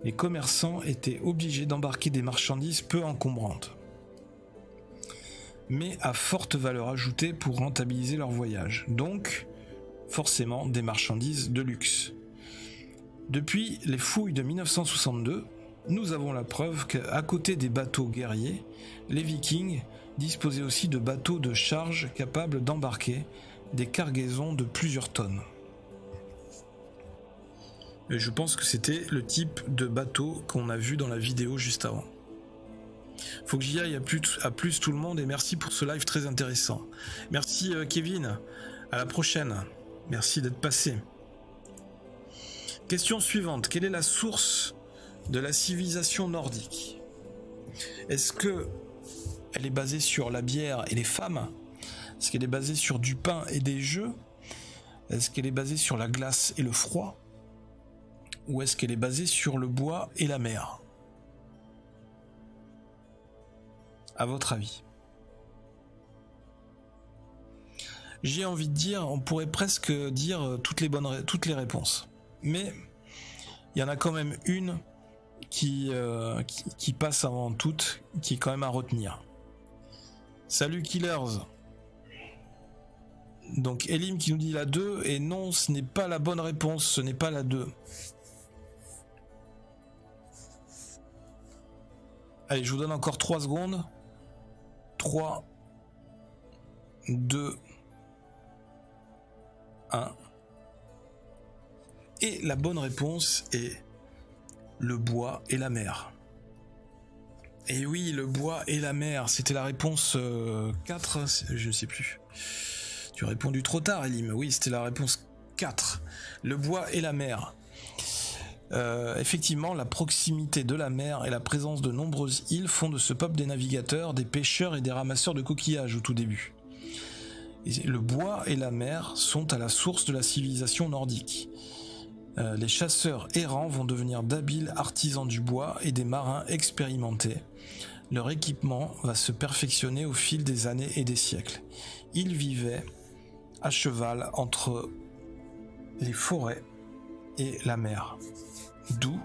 les commerçants étaient obligés d'embarquer des marchandises peu encombrantes, mais à forte valeur ajoutée pour rentabiliser leur voyage, donc forcément des marchandises de luxe. Depuis les fouilles de 1962, nous avons la preuve qu'à côté des bateaux guerriers, les vikings disposaient aussi de bateaux de charge capables d'embarquer des cargaisons de plusieurs tonnes. Et je pense que c'était le type de bateau qu'on a vu dans la vidéo juste avant. Faut que j'y aille à plus tout le monde et merci pour ce live très intéressant. Merci Kevin, à la prochaine. Merci d'être passé. Question suivante, quelle est la source de la civilisation nordique? Est-ce que elle est basée sur la bière et les femmes? Est-ce qu'elle est basée sur du pain et des jeux? Est-ce qu'elle est basée sur la glace et le froid? Ou est-ce qu'elle est basée sur le bois et la mer? À votre avis? J'ai envie de dire, on pourrait presque dire toutes les réponses. Mais il y en a quand même une qui passe avant toutes, qui est quand même à retenir. Salut Killers. Donc Elim qui nous dit la 2, et non, ce n'est pas la bonne réponse, ce n'est pas la 2. Allez, je vous donne encore 3 secondes. 3, 2, 1. Et la bonne réponse est le bois et la mer. Et oui, le bois et la mer, c'était la réponse 4, je ne sais plus. Tu as répondu trop tard, Elim. Oui, c'était la réponse 4. Le bois et la mer. Effectivement, la proximité de la mer et la présence de nombreuses îles font de ce peuple des navigateurs, des pêcheurs et des ramasseurs de coquillages au tout début. Et le bois et la mer sont à la source de la civilisation nordique. Les chasseurs errants vont devenir d'habiles artisans du bois et des marins expérimentés. Leur équipement va se perfectionner au fil des années et des siècles. Ils vivaient à cheval entre les forêts et la mer. D'où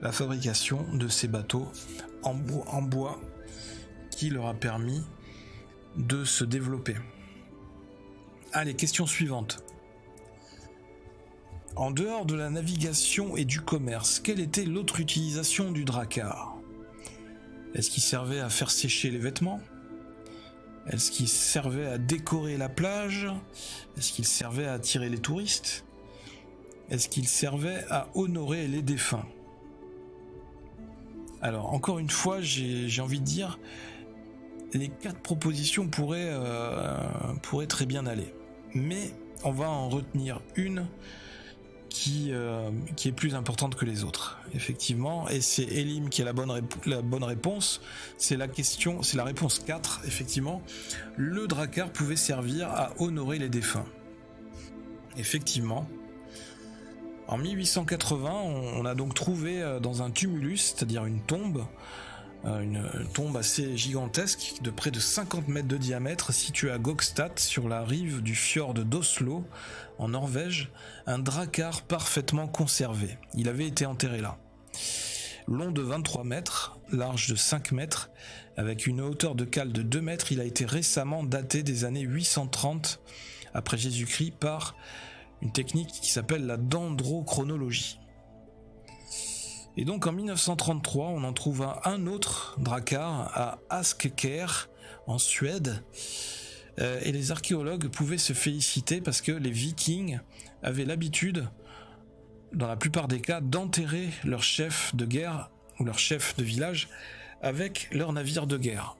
la fabrication de ces bateaux en bois qui leur a permis de se développer. Allez, question suivante. En dehors de la navigation et du commerce, quelle était l'autre utilisation du drakkar? Est-ce qu'il servait à faire sécher les vêtements? Est-ce qu'il servait à décorer la plage? Est-ce qu'il servait à attirer les touristes? Est-ce qu'il servait à honorer les défunts? Alors, encore une fois, j'ai envie de dire, les 4 propositions pourraient très bien aller. Mais on va en retenir une qui est plus importante que les autres, effectivement, et c'est Elim qui a la bonne réponse. C'est la réponse 4, effectivement. Le drakkar pouvait servir à honorer les défunts. Effectivement. En 1880, on a donc trouvé dans un tumulus, c'est-à-dire une tombe assez gigantesque, de près de 50 mètres de diamètre, située à Gokstad, sur la rive du fjord d'Oslo, en Norvège, un drakkar parfaitement conservé. Il avait été enterré là. Long de 23 mètres, large de 5 mètres, avec une hauteur de cale de 2 mètres, il a été récemment daté des années 830 après Jésus-Christ par une technique qui s'appelle la dendrochronologie. Et donc en 1933, on en trouve un autre drakkar à Askekær en Suède. Et les archéologues pouvaient se féliciter parce que les Vikings avaient l'habitude, dans la plupart des cas, d'enterrer leur chef de guerre ou leur chef de village avec leur navire de guerre.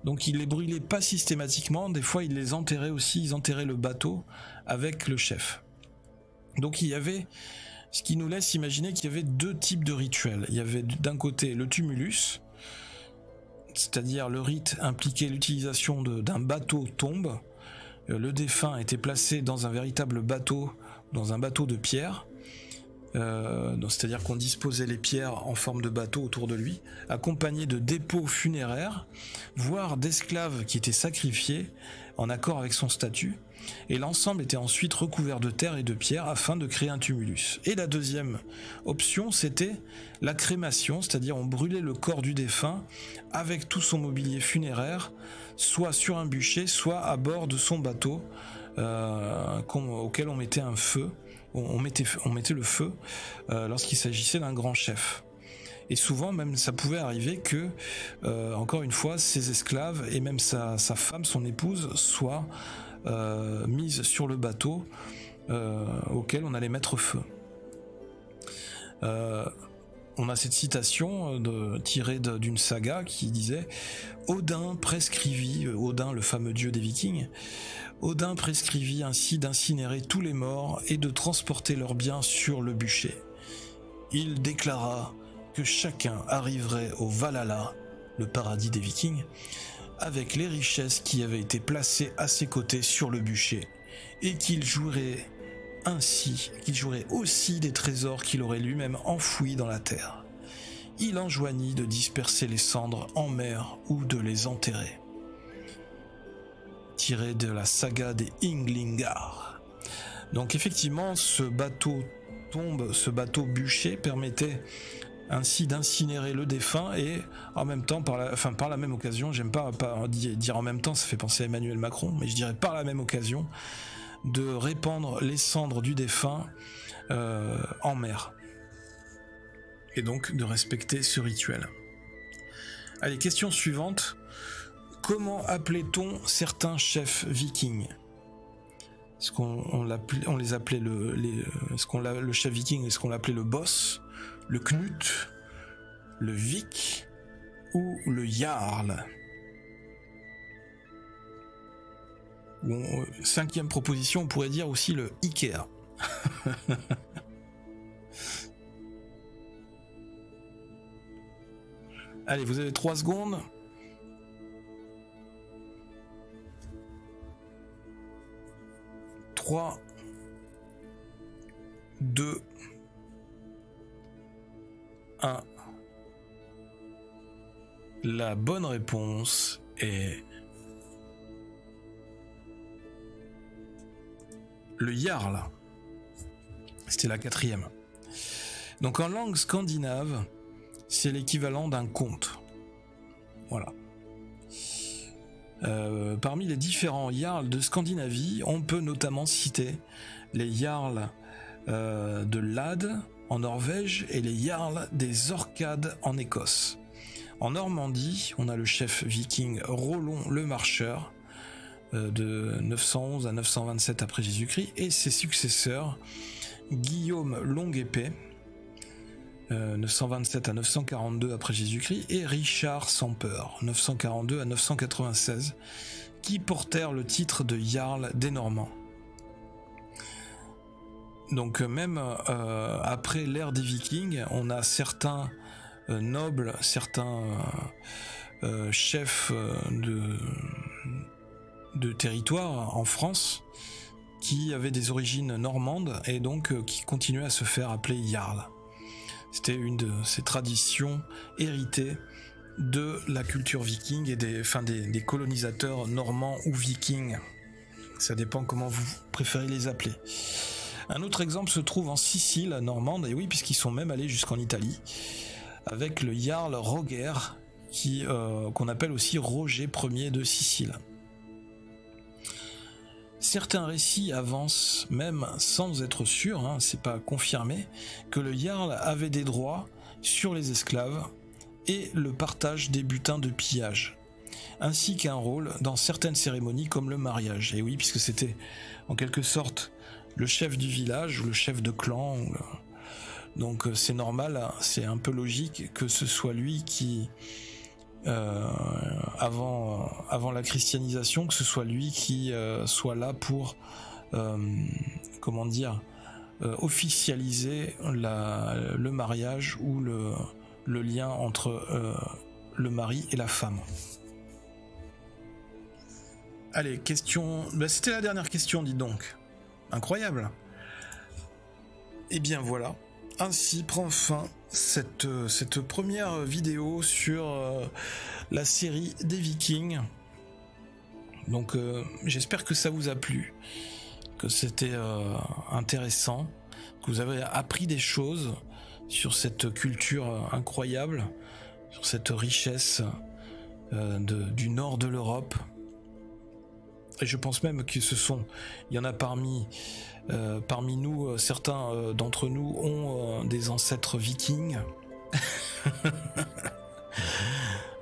Donc ils les brûlaient pas systématiquement, des fois ils les enterraient aussi, ils enterraient le bateau avec le chef. Donc il y avait, ce qui nous laisse imaginer qu'il y avait 2 types de rituels. Il y avait d'un côté le tumulus, c'est-à-dire le rite impliquait l'utilisation d'un bateau tombe. Le défunt était placé dans un véritable bateau, dans un bateau de pierre, c'est-à-dire qu'on disposait les pierres en forme de bateau autour de lui, accompagné de dépôts funéraires, voire d'esclaves qui étaient sacrifiés en accord avec son statut, et l'ensemble était ensuite recouvert de terre et de pierre afin de créer un tumulus. Et la deuxième option, c'était la crémation, c'est-à-dire on brûlait le corps du défunt avec tout son mobilier funéraire, soit sur un bûcher, soit à bord de son bateau, auquel on mettait un feu, on mettait le feu lorsqu'il s'agissait d'un grand chef. Et souvent même ça pouvait arriver que, encore une fois, ses esclaves et même sa femme, son épouse, soient mises sur le bateau auquel on allait mettre feu. On a cette citation tirée d'une saga qui disait « Odin prescrivit, Odin le fameux dieu des Vikings, Odin prescrivit ainsi d'incinérer tous les morts et de transporter leurs biens sur le bûcher. Il déclara que chacun arriverait au Valhalla, le paradis des Vikings, avec les richesses qui avaient été placées à ses côtés sur le bûcher, et qu'il jouerait aussi des trésors qu'il aurait lui-même enfouis dans la terre. Il enjoignit de disperser les cendres en mer ou de les enterrer. » Tiré de la saga des Ynglingar. Donc effectivement, ce bateau tombe, ce bateau bûcher permettait ainsi d'incinérer le défunt et en même temps, par la même occasion, j'aime pas dire en même temps, ça fait penser à Emmanuel Macron, mais je dirais par la même occasion, de répandre les cendres du défunt en mer. Et donc de respecter ce rituel. Allez, question suivante. Comment appelait-on certains chefs vikings? Est-ce qu'on les appelait le chef viking, est-ce qu'on l'appelait le boss, le Knut, le Vik ou le Jarl? Cinquième proposition, on pourrait dire aussi le Ikea. Allez, vous avez 3 secondes. 3, 2, 1. La bonne réponse est le Jarl. C'était la 4e. Donc en langue scandinave, c'est l'équivalent d'un comte. Voilà. Parmi les différents jarls de Scandinavie, on peut notamment citer les jarls de Lade en Norvège et les jarls des Orcades en Écosse. En Normandie, on a le chef viking Rollon le Marcheur de 911 à 927 après Jésus-Christ et ses successeurs Guillaume Longue-Épée 927 à 942 après Jésus-Christ et Richard sans peur 942 à 996 qui portèrent le titre de Jarl des Normands. Donc même après l'ère des Vikings, on a certains nobles, certains chefs de territoire en France qui avaient des origines normandes et donc qui continuaient à se faire appeler Jarl. C'était une de ces traditions héritées de la culture viking et des colonisateurs normands ou vikings. Ça dépend comment vous préférez les appeler. Un autre exemple se trouve en Sicile normande, et oui, puisqu'ils sont même allés jusqu'en Italie, avec le Jarl Roger, qu'on appelle aussi Roger Ier de Sicile. Certains récits avancent, même sans être sûrs, c'est pas confirmé, que le Jarl avait des droits sur les esclaves et le partage des butins de pillage, ainsi qu'un rôle dans certaines cérémonies comme le mariage. Et oui, puisque c'était en quelque sorte le chef du village ou le chef de clan, donc c'est normal, c'est un peu logique que ce soit lui qui... avant la christianisation, que ce soit lui qui soit là pour officialiser le mariage ou le lien entre le mari et la femme. Allez, question... c'était la dernière question, dis donc. Incroyable. Et bien voilà, ainsi prend fin cette première vidéo sur la série des Vikings. Donc j'espère que ça vous a plu, que c'était intéressant, que vous avez appris des choses sur cette culture incroyable, sur cette richesse du nord de l'Europe. Et je pense même que il y en a parmi nous, certains d'entre nous ont des ancêtres vikings.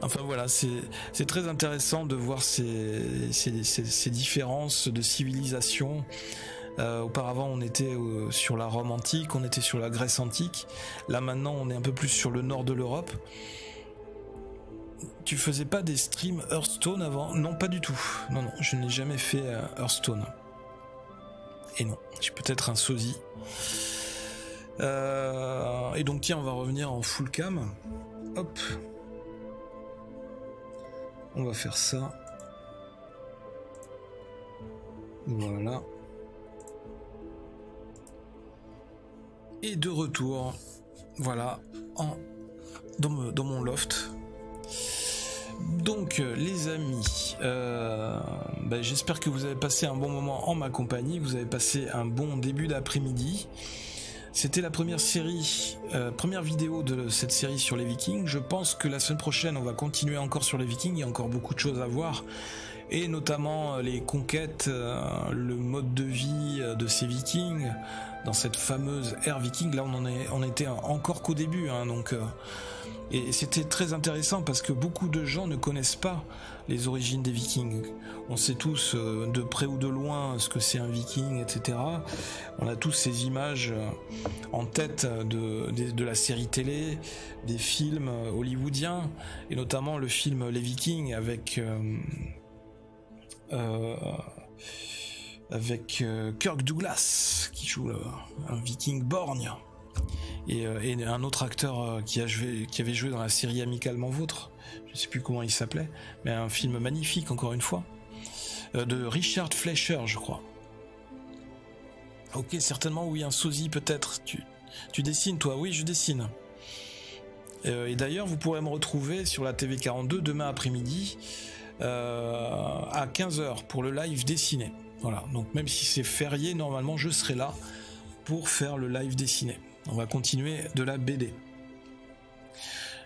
Enfin voilà, c'est très intéressant de voir ces différences de civilisation. Auparavant on était sur la Rome antique, on était sur la Grèce antique. Là maintenant on est un peu plus sur le nord de l'Europe. Tu faisais pas des streams Hearthstone avant? Non, pas du tout. Non, je n'ai jamais fait Hearthstone. Et non, je suis peut-être un sosie. Et donc tiens, on va revenir en full cam. Hop. On va faire ça. Voilà. Et de retour, voilà, dans mon loft. Donc les amis, j'espère que vous avez passé un bon moment en ma compagnie, que vous avez passé un bon début d'après-midi. C'était la première vidéo de cette série sur les Vikings. Je pense que la semaine prochaine on va continuer encore sur les Vikings, il y a encore beaucoup de choses à voir et notamment les conquêtes, le mode de vie de ces vikings dans cette fameuse ère viking. Là on était encore qu'au début, hein, donc et c'était très intéressant parce que beaucoup de gens ne connaissent pas les origines des vikings. On sait tous de près ou de loin ce que c'est un viking, etc. On a tous ces images en tête de la série télé, des films hollywoodiens, et notamment le film Les Vikings avec Kirk Douglas qui joue un viking borgne. Et un autre acteur qui avait joué dans la série Amicalement Vôtre, je ne sais plus comment il s'appelait, mais un film magnifique encore une fois, de Richard Fleischer je crois. Ok, certainement, oui, un sosie peut-être. Tu dessines toi? Oui, je dessine. Et d'ailleurs vous pourrez me retrouver sur la TV 42 demain après-midi à 15h pour le live dessiné. Voilà, donc même si c'est férié, normalement je serai là pour faire le live dessiné. On va continuer de la BD.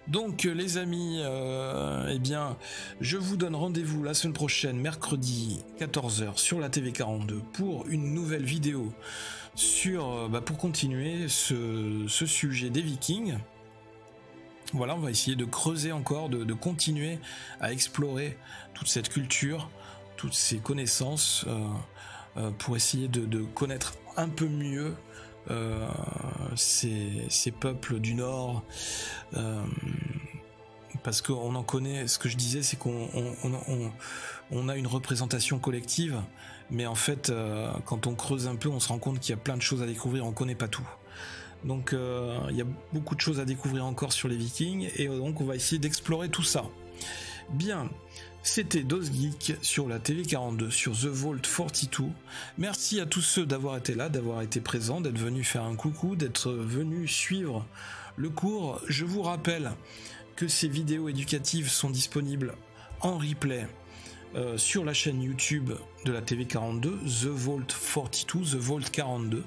Donc les amis, eh bien, je vous donne rendez-vous la semaine prochaine, mercredi 14h sur la TV 42 pour une nouvelle vidéo sur, pour continuer ce sujet des Vikings. Voilà, on va essayer de creuser encore, de continuer à explorer toute cette culture, toutes ces connaissances pour essayer de connaître un peu mieux ces peuples du Nord, parce qu'on en connaît. Ce que je disais, c'est qu'on a une représentation collective, mais en fait quand on creuse un peu, on se rend compte qu'il y a plein de choses à découvrir, on connaît pas tout. Donc il y a beaucoup de choses à découvrir encore sur les Vikings, et donc on va essayer d'explorer tout ça. Bien, c'était DosGeek sur la TV 42, sur The Vault 42. Merci à tous ceux d'avoir été là, d'avoir été présents, d'être venus faire un coucou, d'être venus suivre le cours. Je vous rappelle que ces vidéos éducatives sont disponibles en replay sur la chaîne YouTube de la TV 42, The Vault 42, The Vault 42.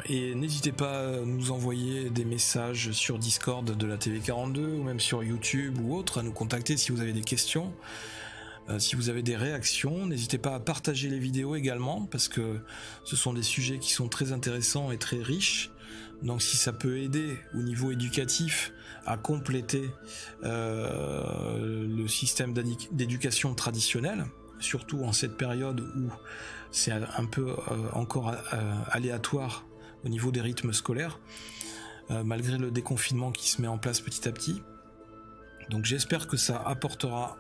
Et n'hésitez pas à nous envoyer des messages sur Discord de la TV 42 ou même sur YouTube ou autre, à nous contacter si vous avez des questions, si vous avez des réactions. N'hésitez pas à partager les vidéos également, parce que ce sont des sujets qui sont très intéressants et très riches. Donc si ça peut aider au niveau éducatif à compléter le système d'éducation traditionnel, surtout en cette période où c'est un peu encore aléatoire au niveau des rythmes scolaires, malgré le déconfinement qui se met en place petit à petit. Donc j'espère que ça apportera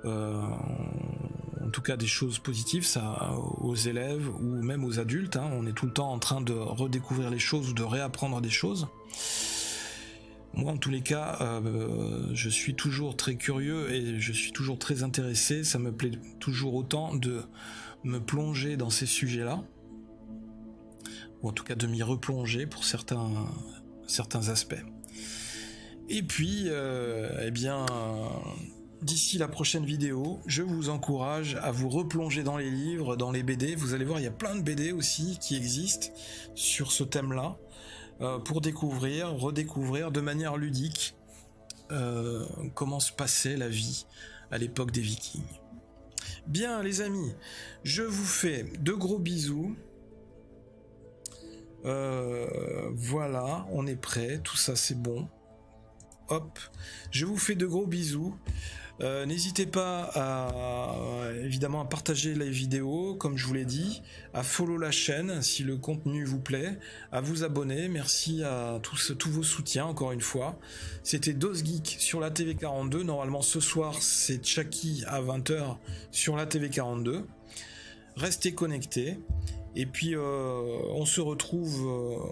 en tout cas des choses positives ça, aux élèves ou même aux adultes, hein. On est tout le temps en train de redécouvrir les choses ou de réapprendre des choses. Moi en tous les cas je suis toujours très curieux et je suis toujours très intéressé. Ça me plaît toujours autant de me plonger dans ces sujets-là, ou en tout cas de m'y replonger pour certains aspects. Et puis eh bien d'ici la prochaine vidéo, je vous encourage à vous replonger dans les livres, dans les BD. Vous allez voir, il y a plein de BD aussi qui existent sur ce thème-là, pour découvrir, redécouvrir de manière ludique comment se passait la vie à l'époque des Vikings. Bien les amis, je vous fais de gros bisous. Voilà, on est prêt, tout ça c'est bon. Hop, je vous fais de gros bisous. N'hésitez pas évidemment à partager les vidéos, comme je vous l'ai dit, à follow la chaîne si le contenu vous plaît, à vous abonner. Merci à tous vos soutiens encore une fois. C'était DosGeek sur la TV 42. Normalement ce soir c'est Chucky à 20h sur la TV 42. Restez connectés. Et puis on se retrouve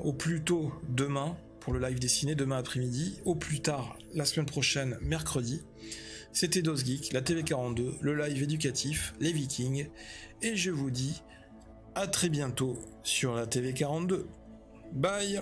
au plus tôt demain pour le live dessiné, demain après-midi, au plus tard la semaine prochaine, mercredi. C'était DosGeek, la TV 42, le live éducatif, les Vikings, et je vous dis à très bientôt sur la TV 42. Bye!